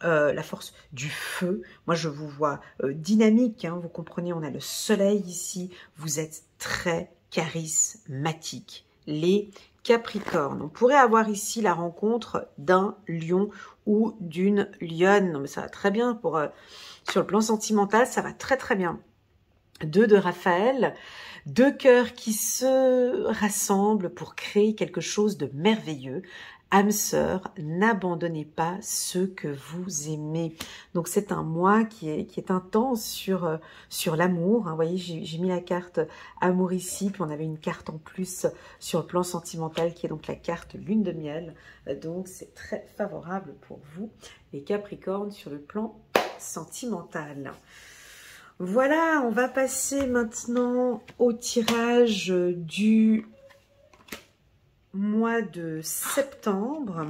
Speaker 1: la force du feu. Moi je vous vois dynamique, hein, vous comprenez, on a le soleil ici. Vous êtes très charismatique. Les Capricorne. On pourrait avoir ici la rencontre d'un lion ou d'une lionne. Non, mais ça va très bien pour sur le plan sentimental, ça va très très bien. 2 de Raphaël, 2 cœurs qui se rassemblent pour créer quelque chose de merveilleux. Âme sœur, n'abandonnez pas ceux que vous aimez. Donc c'est un mois qui est intense sur l'amour. Hein. Vous voyez, j'ai mis la carte amour ici, puis on avait une carte en plus sur le plan sentimental qui est donc la carte lune de miel. Donc c'est très favorable pour vous, les Capricornes, sur le plan sentimental. Voilà, on va passer maintenant au tirage du mois de septembre.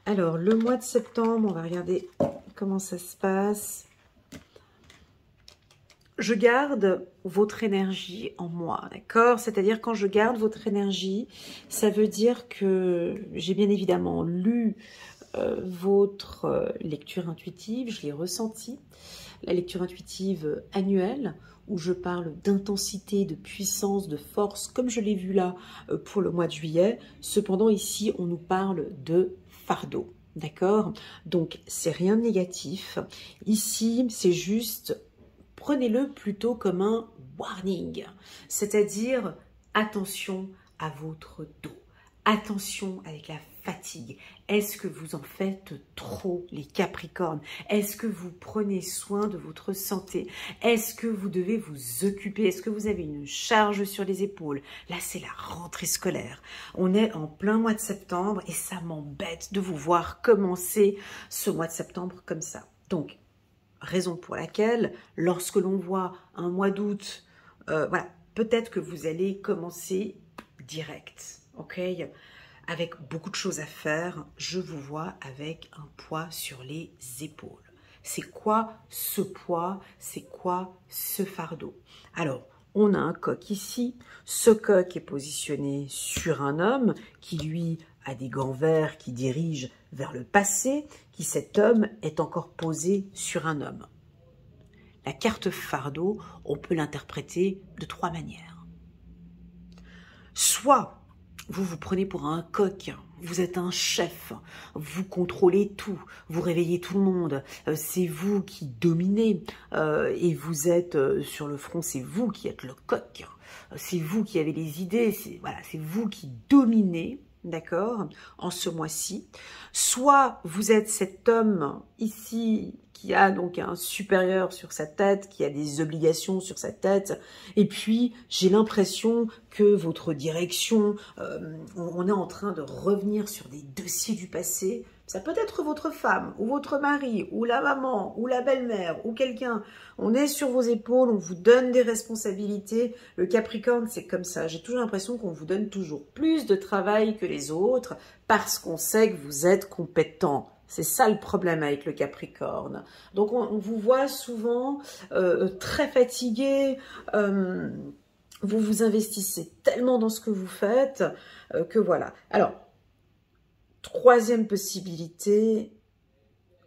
Speaker 1: Alors, le mois de septembre, on va regarder comment ça se passe. Je garde votre énergie en moi, d'accord? C'est-à-dire quand je garde votre énergie, ça veut dire que j'ai bien évidemment lu votre lecture intuitive, je l'ai ressentie, la lecture intuitive annuelle, où je parle d'intensité, de puissance, de force, comme je l'ai vu là pour le mois de juillet. Cependant, ici, on nous parle de fardeau, d'accord? Donc, c'est rien de négatif. Ici, c'est juste, prenez-le plutôt comme un warning, c'est-à-dire attention à votre dos. Attention avec la fatigue. Est-ce que vous en faites trop, les Capricornes? Est-ce que vous prenez soin de votre santé? Est-ce que vous devez vous occuper? Est-ce que vous avez une charge sur les épaules? Là, c'est la rentrée scolaire. On est en plein mois de septembre et ça m'embête de vous voir commencer ce mois de septembre comme ça. Donc, raison pour laquelle, lorsque l'on voit un mois d'août, voilà, peut-être que vous allez commencer direct, ok? Avec beaucoup de choses à faire, je vous vois avec un poids sur les épaules. C'est quoi ce poids? C'est quoi ce fardeau? Alors, on a un coq ici. Ce coq est positionné sur un homme qui, lui, a des gants verts qui dirigent vers le passé, qui cet homme est encore posé sur un homme. La carte fardeau, on peut l'interpréter de 3 manières. Soit vous vous prenez pour un coq, vous êtes un chef, vous contrôlez tout, vous réveillez tout le monde, c'est vous qui dominez et vous êtes sur le front, c'est vous qui êtes le coq, c'est vous qui avez les idées, c'est vous qui dominez, d'accord, en ce mois-ci. Soit vous êtes cet homme ici qui a donc un supérieur sur sa tête, qui a des obligations sur sa tête, et puis j'ai l'impression que votre direction, on est en train de revenir sur des dossiers du passé. Ça peut être votre femme, ou votre mari, ou la maman, ou la belle-mère, ou quelqu'un. On est sur vos épaules, on vous donne des responsabilités. Le Capricorne, c'est comme ça. J'ai toujours l'impression qu'on vous donne toujours plus de travail que les autres, parce qu'on sait que vous êtes compétent. C'est ça le problème avec le Capricorne. Donc on vous voit souvent très fatigué, vous vous investissez tellement dans ce que vous faites que voilà. Alors, troisième possibilité,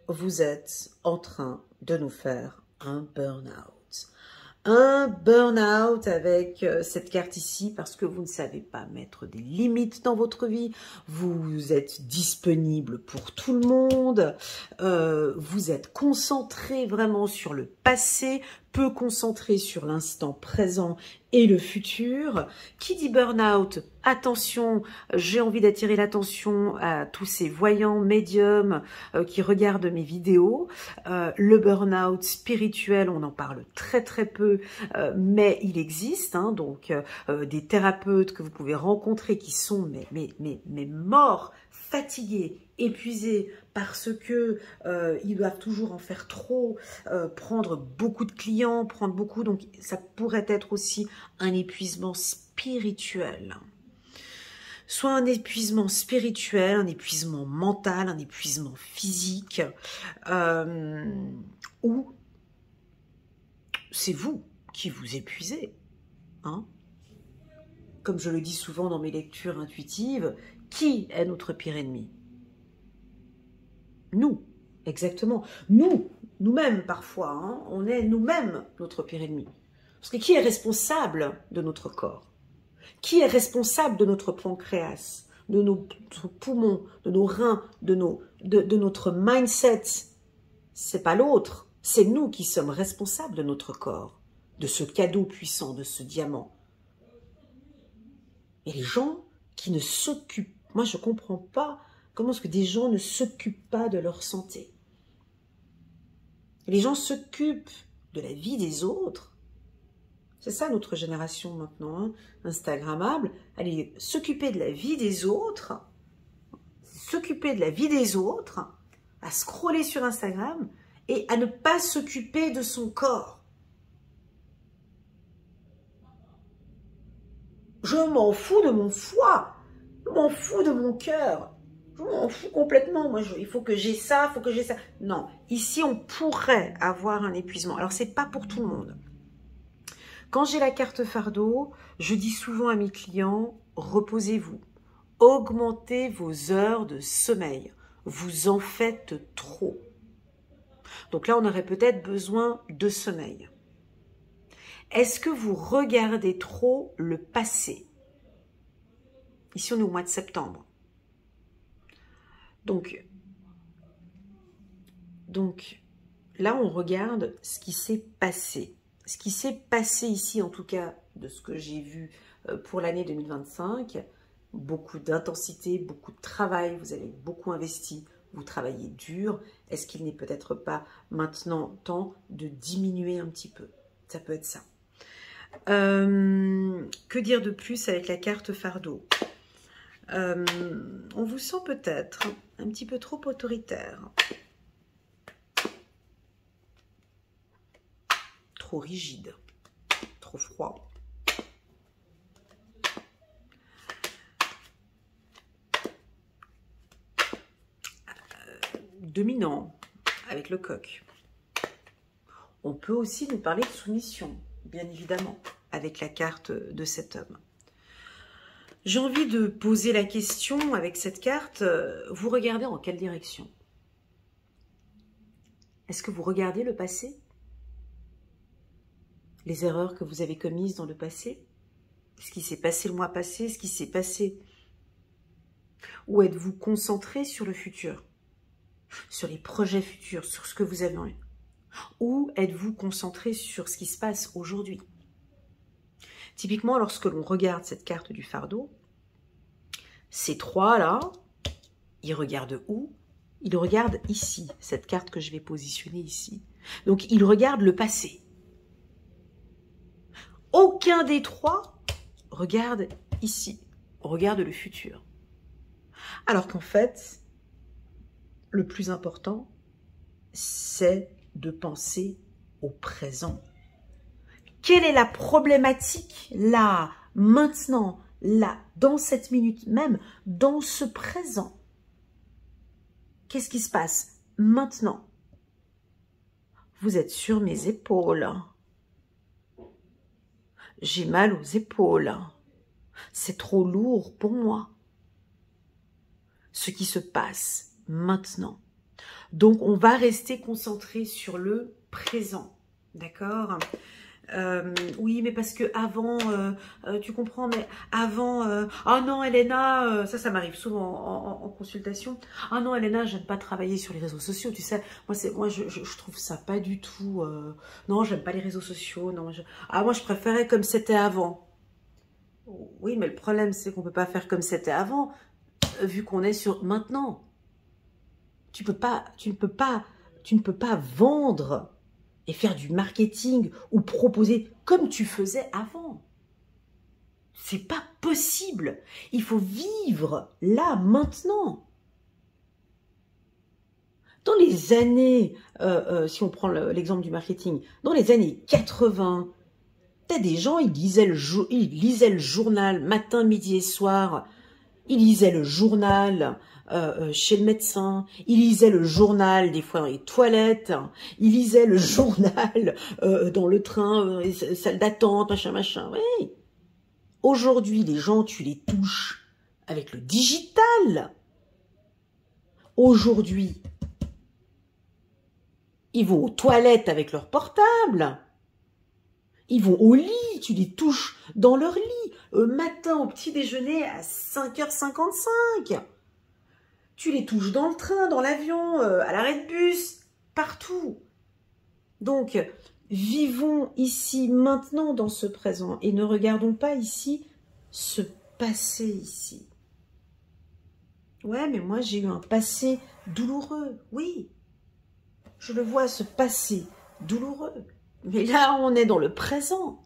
Speaker 1: vous êtes en train de nous faire un burn-out. un burn-out avec cette carte ici parce que vous ne savez pas mettre des limites dans votre vie, vous êtes disponible pour tout le monde, vous êtes concentré vraiment sur le passé, peu concentré sur l'instant présent et le futur. Qui dit burn-out? Attention, j'ai envie d'attirer l'attention à tous ces voyants, médiums qui regardent mes vidéos. Le burn-out spirituel, on en parle très très peu, mais il existe. Hein, donc des thérapeutes que vous pouvez rencontrer qui sont mais morts, fatigués, épuisés parce que ils doivent toujours en faire trop, prendre beaucoup de clients, prendre beaucoup, donc ça pourrait être aussi un épuisement spirituel. Soit un épuisement spirituel, un épuisement mental, un épuisement physique, ou c'est vous qui vous épuisez. Hein? Comme je le dis souvent dans mes lectures intuitives, qui est notre pire ennemi? Nous, exactement. Nous-mêmes parfois, hein, on est nous-mêmes notre pire ennemi. Parce que qui est responsable de notre corps? Qui est responsable de notre pancréas, de nos poumons, de nos reins, de notre mindset? C'est pas l'autre, c'est nous qui sommes responsables de notre corps, de ce cadeau puissant, de ce diamant. Et les gens qui ne s'occupent, moi je comprends pas comment est-ce que des gens ne s'occupent pas de leur santé. Les gens s'occupent de la vie des autres. C'est ça notre génération maintenant, hein, Instagrammable. Allez, s'occuper de la vie des autres, à scroller sur Instagram et à ne pas s'occuper de son corps. Je m'en fous de mon foie, je m'en fous de mon cœur, je m'en fous complètement. Moi, il faut que j'ai ça, il faut que j'ai ça. Non, ici, on pourrait avoir un épuisement. Alors, c'est pas pour tout le monde. Quand j'ai la carte fardeau, je dis souvent à mes clients, reposez-vous, augmentez vos heures de sommeil, vous en faites trop. Donc là, on aurait peut-être besoin de sommeil. Est-ce que vous regardez trop le passé? Ici, on est au mois de septembre. Donc là, on regarde ce qui s'est passé. Ce qui s'est passé ici, en tout cas, de ce que j'ai vu pour l'année 2025, beaucoup d'intensité, beaucoup de travail, vous avez beaucoup investi, vous travaillez dur. Est-ce qu'il n'est peut-être pas maintenant temps de diminuer un petit peu? Ça peut être ça. Que dire de plus avec la carte fardeau? On vous sent peut-être un petit peu trop autoritaire. Trop rigide, trop froid. Dominant, avec le coq. On peut aussi nous parler de soumission, bien évidemment, avec la carte de cet homme. J'ai envie de poser la question avec cette carte, vous regardez en quelle direction? Est-ce que vous regardez le passé? Les erreurs que vous avez commises dans le passé? Ce qui s'est passé le mois passé? Ce qui s'est passé? Ou êtes-vous concentré sur le futur? Sur les projets futurs, sur ce que vous avez envie? Ou êtes-vous concentré sur ce qui se passe aujourd'hui? Typiquement, lorsque l'on regarde cette carte du fardeau, ces trois-là, ils regardent où? Ils regardent ici, cette carte que je vais positionner ici. Donc, ils regardent le passé. Aucun des trois regarde ici, regarde le futur. Alors qu'en fait, le plus important, c'est de penser au présent. Quelle est la problématique là, maintenant, là, dans cette minute même, dans ce présent? Qu'est-ce qui se passe maintenant? Vous êtes sur mes épaules. J'ai mal aux épaules. C'est trop lourd pour moi. Ce qui se passe maintenant. Donc, on va rester concentré sur le présent. D'accord? Oui, mais parce que avant, tu comprends, mais avant, oh non, Elena, ça m'arrive souvent en consultation. Ah non, Elena, j'aime pas travailler sur les réseaux sociaux, tu sais. Moi, je trouve ça pas du tout. Non, j'aime pas les réseaux sociaux. Non, ah, moi, je préférais comme c'était avant. Oui, mais le problème, c'est qu'on peut pas faire comme c'était avant, vu qu'on est sur maintenant. Tu ne peux pas vendre et faire du marketing ou proposer comme tu faisais avant. C'est pas possible. Il faut vivre là, maintenant. Dans les années, si on prend l'exemple du marketing, dans les années 80, t'as des gens, ils lisaient le journal matin, midi et soir. Ils lisaient le journal chez le médecin, ils lisaient le journal des fois dans les toilettes, ils lisaient le journal dans le train, salle d'attente, machin, oui. Aujourd'hui, les gens, tu les touches avec le digital. Aujourd'hui, ils vont aux toilettes avec leur portable. Ils vont au lit, tu les touches dans leur lit. Matin au petit déjeuner à 5h55. Tu les touches dans le train, dans l'avion, à l'arrêt de bus, partout. Donc, vivons ici, maintenant, dans ce présent. Et ne regardons pas ici ce passé ici. Ouais, mais moi, j'ai eu un passé douloureux. Oui, je le vois, ce passé douloureux. Mais là, on est dans le présent.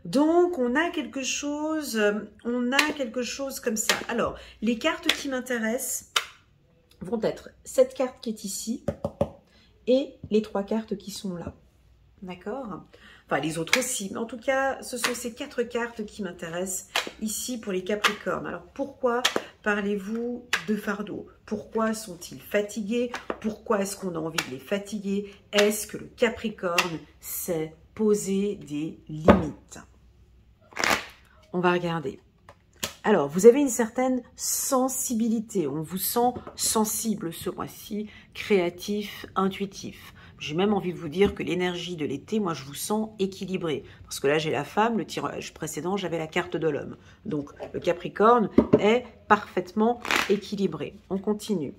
Speaker 1: Donc, on a quelque chose comme ça. Alors, les cartes qui m'intéressent vont être cette carte qui est ici et les 3 cartes qui sont là. D'accord? Enfin, les autres aussi. Mais en tout cas, ce sont ces 4 cartes qui m'intéressent ici pour les Capricornes. Alors, pourquoi parlez-vous de fardeau? Pourquoi sont-ils fatigués? Pourquoi est-ce qu'on a envie de les fatiguer? Est-ce que le Capricorne sait poser des limites? On va regarder. Alors, vous avez une certaine sensibilité. On vous sent sensible ce mois-ci, créatif, intuitif. J'ai même envie de vous dire que l'énergie de l'été, moi, je vous sens équilibré. Parce que là, j'ai la femme, le tirage précédent, j'avais la carte de l'homme. Donc, le Capricorne est parfaitement équilibré. On continue.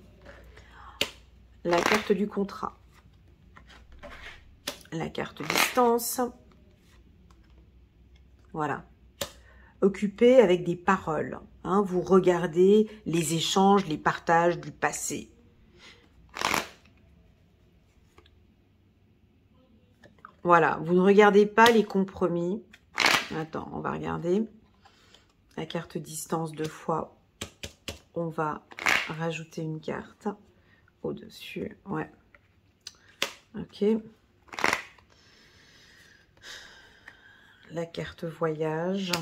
Speaker 1: La carte du contrat. La carte distance. Voilà. Occupé avec des paroles. Hein, vous regardez les échanges, les partages du passé. Voilà, vous ne regardez pas les compromis. Attends, on va regarder. La carte distance 2 fois. On va rajouter une carte au-dessus. Ouais. Ok. La carte voyage.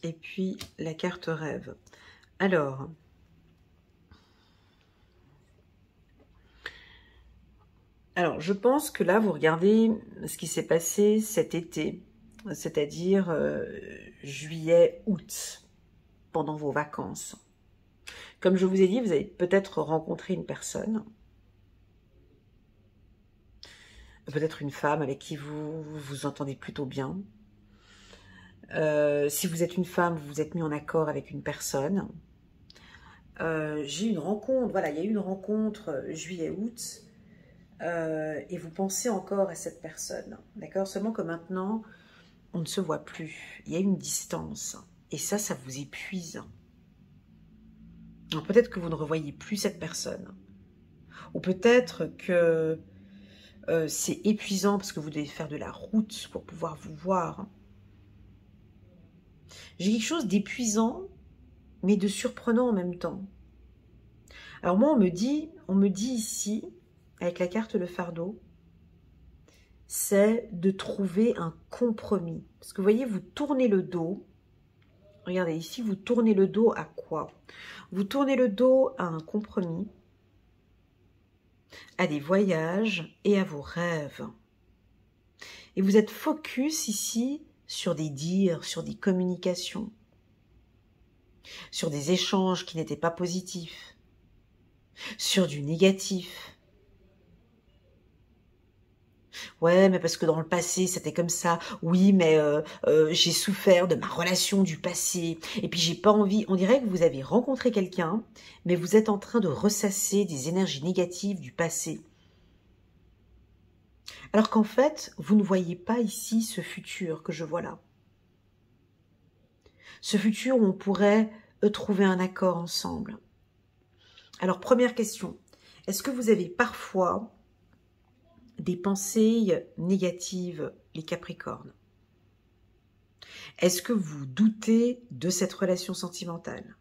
Speaker 1: Et puis la carte rêve. Alors, je pense que là, vous regardez ce qui s'est passé cet été, c'est-à-dire juillet, août, pendant vos vacances. Comme je vous ai dit, vous avez peut-être rencontré une personne, peut-être une femme avec qui vous vous entendez plutôt bien. Si vous êtes une femme, vous vous êtes mis en accord avec une personne. J'ai une rencontre, voilà, il y a eu une rencontre juillet-août. Et vous pensez encore à cette personne, d'accord? Seulement que maintenant, on ne se voit plus. Il y a une distance. Et ça vous épuise. Peut-être que vous ne revoyez plus cette personne. Ou peut-être que c'est épuisant parce que vous devez faire de la route pour pouvoir vous voir. J'ai quelque chose d'épuisant, mais de surprenant en même temps. Alors moi, on me dit ici, avec la carte le fardeau, c'est de trouver un compromis. Parce que vous voyez, vous tournez le dos. Regardez, ici, vous tournez le dos à quoi? Vous tournez le dos à un compromis, à des voyages et à vos rêves. Et vous êtes focus ici sur des dires, sur des communications. sur des échanges qui n'étaient pas positifs, sur du négatif. Ouais, mais parce que dans le passé, c'était comme ça. Oui, mais j'ai souffert de ma relation du passé. Et puis, j'ai pas envie... On dirait que vous avez rencontré quelqu'un, mais vous êtes en train de ressasser des énergies négatives du passé. Alors qu'en fait, vous ne voyez pas ici ce futur que je vois là. Ce futur où on pourrait trouver un accord ensemble. Alors, première question. Est-ce que vous avez parfois des pensées négatives, les Capricornes? Est-ce que vous doutez de cette relation sentimentale?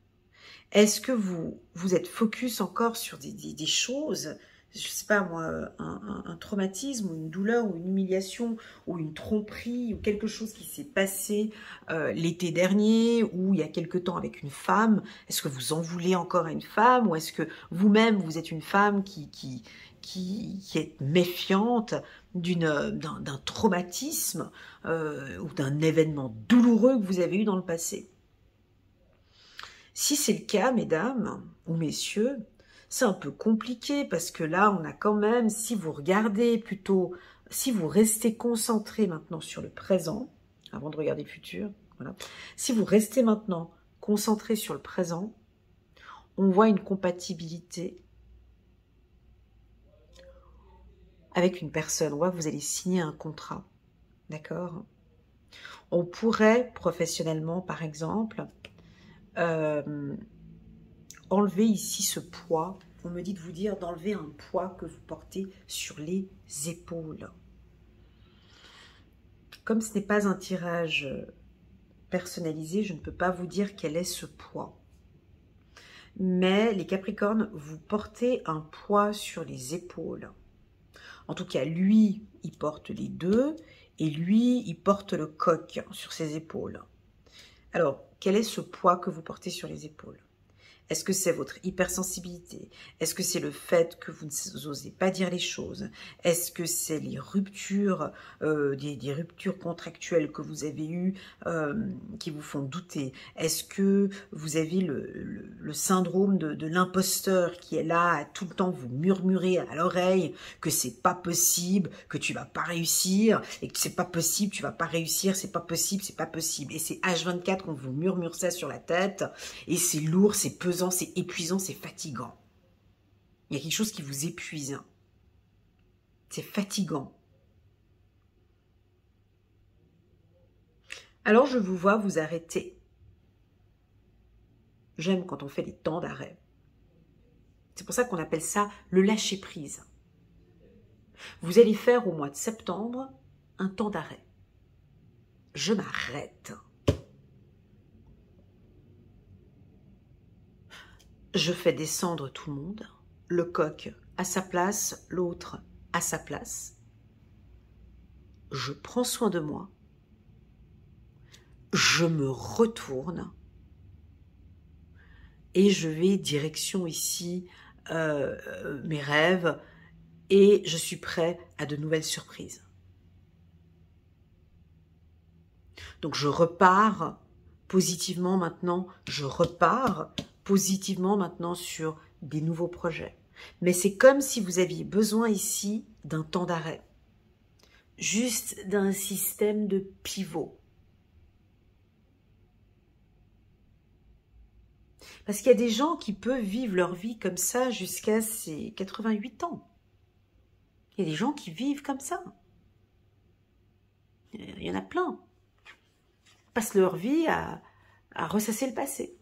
Speaker 1: Est-ce que vous êtes focus encore sur des choses, je ne sais pas moi, un traumatisme ou une douleur ou une humiliation ou une tromperie ou quelque chose qui s'est passé l'été dernier ou il y a quelque temps avec une femme? Est-ce que vous en voulez encore à une femme ou est-ce que vous-même vous êtes une femme qui est méfiante d'un traumatisme ou d'un événement douloureux que vous avez eu dans le passé? Si c'est le cas, mesdames ou messieurs, c'est un peu compliqué parce que là, on a quand même, si vous regardez plutôt, si vous restez concentré maintenant sur le présent, avant de regarder le futur, voilà. Si vous restez maintenant concentré sur le présent, on voit une compatibilité avec une personne. On voit que vous allez signer un contrat, d'accord? On pourrait professionnellement, par exemple, enlever ici ce poids. On me dit de vous dire d'enlever un poids que vous portez sur les épaules. Comme ce n'est pas un tirage personnalisé, je ne peux pas vous dire quel est ce poids. Mais les Capricornes, vous portez un poids sur les épaules. En tout cas, lui, il porte les deux et lui, il porte le coq sur ses épaules. Alors, quel est ce poids que vous portez sur les épaules? Est-ce que c'est votre hypersensibilité? Est-ce que c'est le fait que vous n'osez pas dire les choses? Est-ce que c'est les ruptures, des ruptures contractuelles que vous avez eues qui vous font douter? Est-ce que vous avez le syndrome de l'imposteur qui est là à tout le temps vous murmurer à l'oreille que c'est pas possible, que tu vas pas réussir, et que c'est pas possible, tu vas pas réussir, c'est pas possible, c'est pas possible. Et c'est H24 qu'on vous murmure ça sur la tête, et c'est lourd, c'est pesant, c'est épuisant, c'est fatigant. Il y a quelque chose qui vous épuise. C'est fatigant. Alors je vous vois vous arrêter. J'aime quand on fait des temps d'arrêt. C'est pour ça qu'on appelle ça le lâcher-prise. Vous allez faire au mois de septembre un temps d'arrêt. Je m'arrête. Je fais descendre tout le monde, le coq à sa place, l'autre à sa place. Je prends soin de moi. Je me retourne et je vais direction ici mes rêves et je suis prêt à de nouvelles surprises. Donc je repars positivement maintenant, sur des nouveaux projets. Mais c'est comme si vous aviez besoin ici d'un temps d'arrêt, juste d'un système de pivot. Parce qu'il y a des gens qui peuvent vivre leur vie comme ça jusqu'à ses 88 ans. Il y a des gens qui vivent comme ça. Il y en a plein. Ils passent leur vie à ressasser le passé.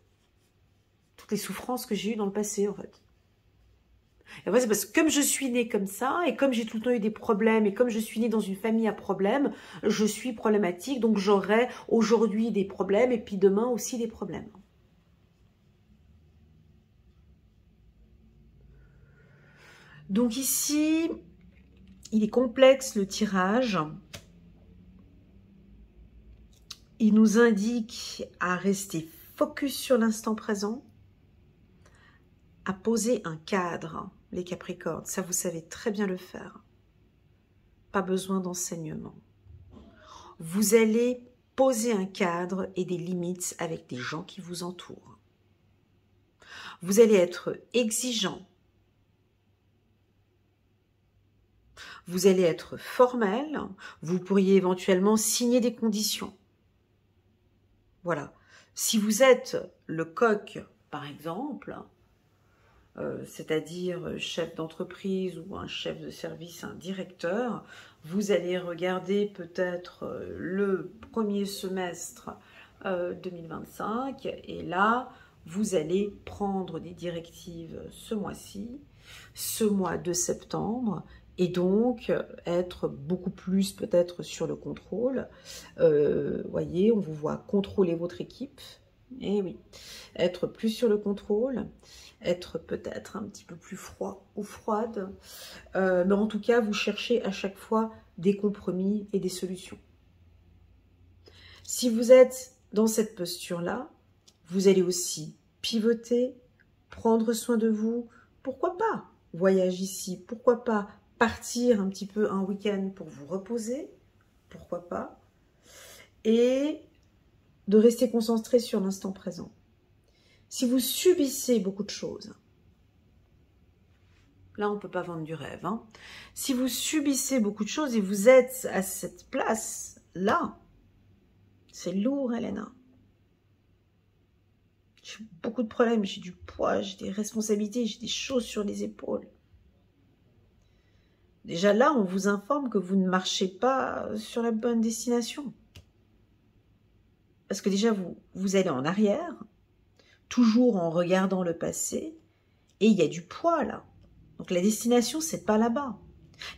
Speaker 1: Toutes les souffrances que j'ai eues dans le passé, en fait. Et ouais, c'est parce que comme je suis née comme ça, et comme j'ai tout le temps eu des problèmes, et comme je suis née dans une famille à problèmes, je suis problématique, donc j'aurai aujourd'hui des problèmes, et puis demain aussi des problèmes. Donc ici, il est complexe le tirage. Il nous indique à rester focus sur l'instant présent, à poser un cadre, les Capricornes. Ça, vous savez très bien le faire. Pas besoin d'enseignement. Vous allez poser un cadre et des limites avec des gens qui vous entourent. Vous allez être exigeant. Vous allez être formel. Vous pourriez éventuellement signer des conditions. Voilà. Si vous êtes le coq, par exemple, c'est-à-dire chef d'entreprise ou un chef de service, un directeur, vous allez regarder peut-être le premier semestre 2025 et là, vous allez prendre des directives ce mois-ci, ce mois de septembre, et donc être beaucoup plus peut-être sur le contrôle. Voyez, on vous voit contrôler votre équipe, et oui, être plus sur le contrôle, être peut-être un petit peu plus froid ou froide, mais en tout cas, vous cherchez à chaque fois des compromis et des solutions. Si vous êtes dans cette posture-là, vous allez aussi pivoter, prendre soin de vous, pourquoi pas voyage ici, pourquoi pas partir un petit peu un week-end pour vous reposer, pourquoi pas, et de rester concentré sur l'instant présent. Si vous subissez beaucoup de choses, là on ne peut pas vendre du rêve, hein. Si vous subissez beaucoup de choses et vous êtes à cette place-là, c'est lourd, Elena. J'ai beaucoup de problèmes, j'ai du poids, j'ai des responsabilités, j'ai des choses sur les épaules. Déjà là, on vous informe que vous ne marchez pas sur la bonne destination. Parce que déjà, vous allez en arrière, toujours en regardant le passé, et il y a du poids là. Donc la destination, c'est pas là-bas.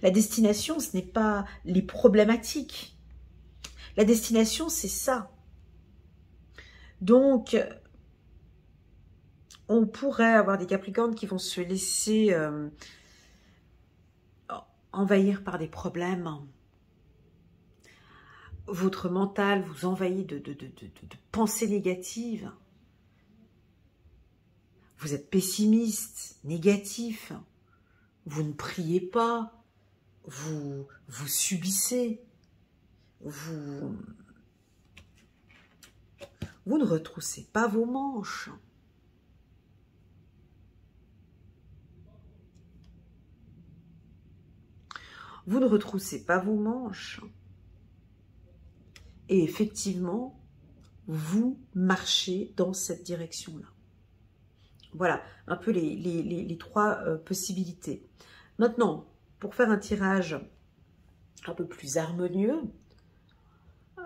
Speaker 1: La destination, ce n'est pas les problématiques. La destination, c'est ça. Donc, on pourrait avoir des Capricornes qui vont se laisser envahir par des problèmes. Votre mental vous envahit de pensées négatives. Vous êtes pessimiste, négatif. Vous ne priez pas. Vous subissez. Vous ne retroussez pas vos manches. Vous ne retroussez pas vos manches. Et effectivement, vous marchez dans cette direction-là. Voilà, un peu les trois possibilités. Maintenant, pour faire un tirage un peu plus harmonieux,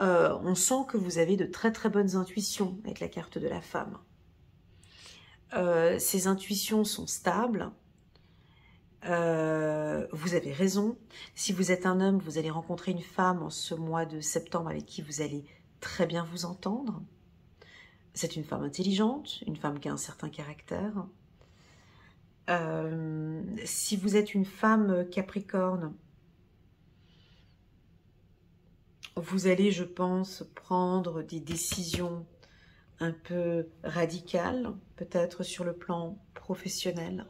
Speaker 1: on sent que vous avez de très très bonnes intuitions avec la carte de la femme. Ces intuitions sont stables. Vous avez raison. Si vous êtes un homme, vous allez rencontrer une femme en ce mois de septembre avec qui vous allez très bien vous entendre. C'est une femme intelligente, une femme qui a un certain caractère. Si vous êtes une femme Capricorne, vous allez, je pense, prendre des décisions un peu radicales, peut-être sur le plan professionnel.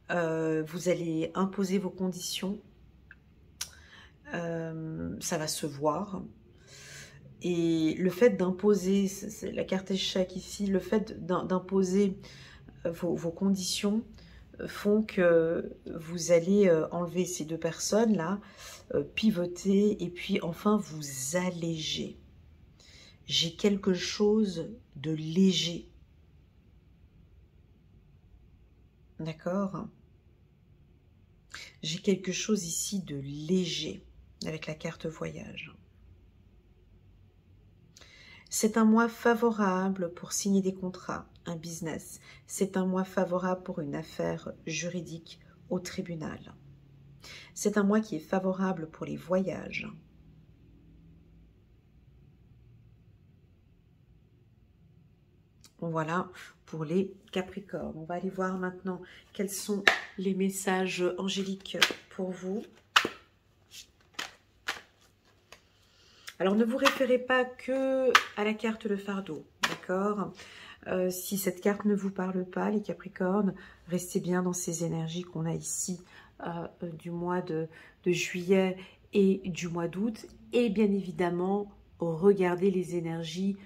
Speaker 1: Vous allez imposer vos conditions. Ça va se voir. Et le fait d'imposer, c'est la carte échec ici, le fait d'imposer vos conditions font que vous allez enlever ces deux personnes-là, pivoter et puis enfin vous alléger. J'ai quelque chose de léger. D'accord? J'ai quelque chose ici de léger avec la carte voyage. C'est un mois favorable pour signer des contrats, un business. C'est un mois favorable pour une affaire juridique au tribunal. C'est un mois qui est favorable pour les voyages. Voilà pour les Capricornes. On va aller voir maintenant quels sont les messages angéliques pour vous. Alors, ne vous référez pas que à la carte le fardeau, d'accord? Si cette carte ne vous parle pas, les Capricornes, restez bien dans ces énergies qu'on a ici du mois de juillet et du mois d'août. Et bien évidemment, regardez les énergies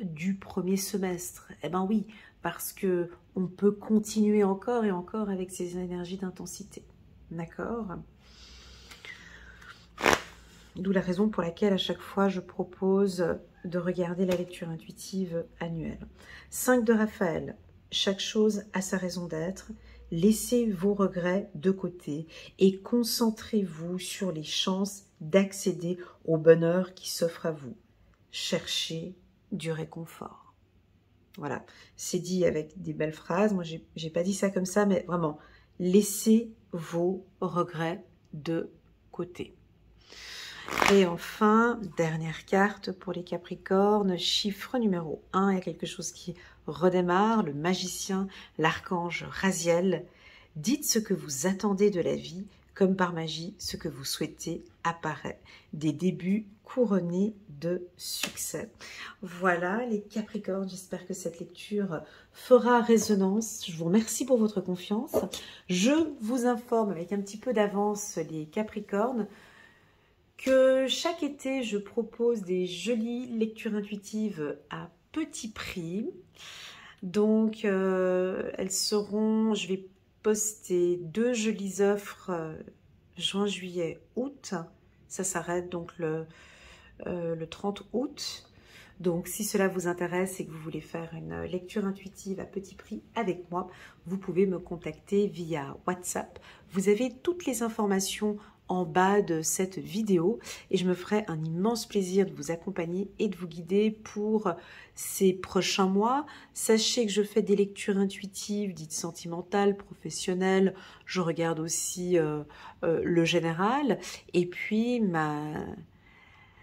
Speaker 1: du premier semestre. Eh bien oui, parce que on peut continuer encore et encore avec ces énergies d'intensité. D'accord? D'où la raison pour laquelle à chaque fois je propose de regarder la lecture intuitive annuelle. 5 de Raphaël. Chaque chose a sa raison d'être. Laissez vos regrets de côté et concentrez-vous sur les chances d'accéder au bonheur qui s'offre à vous. Cherchez du réconfort. Voilà, c'est dit avec des belles phrases. Moi, j'ai pas dit ça comme ça, mais vraiment, laissez vos regrets de côté. Et enfin, dernière carte pour les Capricornes, chiffre numéro 1, il y a quelque chose qui redémarre, le magicien, l'archange Raziel. Dites ce que vous attendez de la vie, comme par magie, ce que vous souhaitez apparaît. Des débuts couronnés de succès. Voilà les Capricornes, j'espère que cette lecture fera résonance. Je vous remercie pour votre confiance. Je vous informe avec un petit peu d'avance les Capricornes que chaque été, je propose des jolies lectures intuitives à petit prix. Donc, elles seront, je vais poster 2 jolies offres juin, juillet, août. Ça s'arrête donc le 30 août. Donc, si cela vous intéresse et que vous voulez faire une lecture intuitive à petit prix avec moi, vous pouvez me contacter via WhatsApp. Vous avez toutes les informations en bas de cette vidéo et je me ferai un immense plaisir de vous accompagner et de vous guider pour ces prochains mois. Sachez que je fais des lectures intuitives dites sentimentales, professionnelles. Je regarde aussi le général et puis ma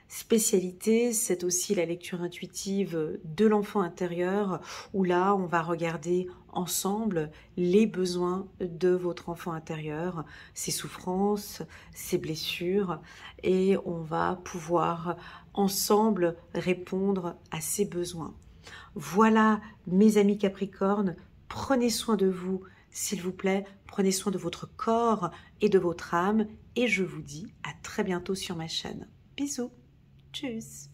Speaker 1: spécialité, c'est aussi la lecture intuitive de l'enfant intérieur, où là, on va regarder ensemble les besoins de votre enfant intérieur, ses souffrances, ses blessures, et on va pouvoir ensemble répondre à ses besoins. Voilà, mes amis Capricornes, prenez soin de vous, s'il vous plaît, prenez soin de votre corps et de votre âme, et je vous dis à très bientôt sur ma chaîne. Bisous. Tschüss.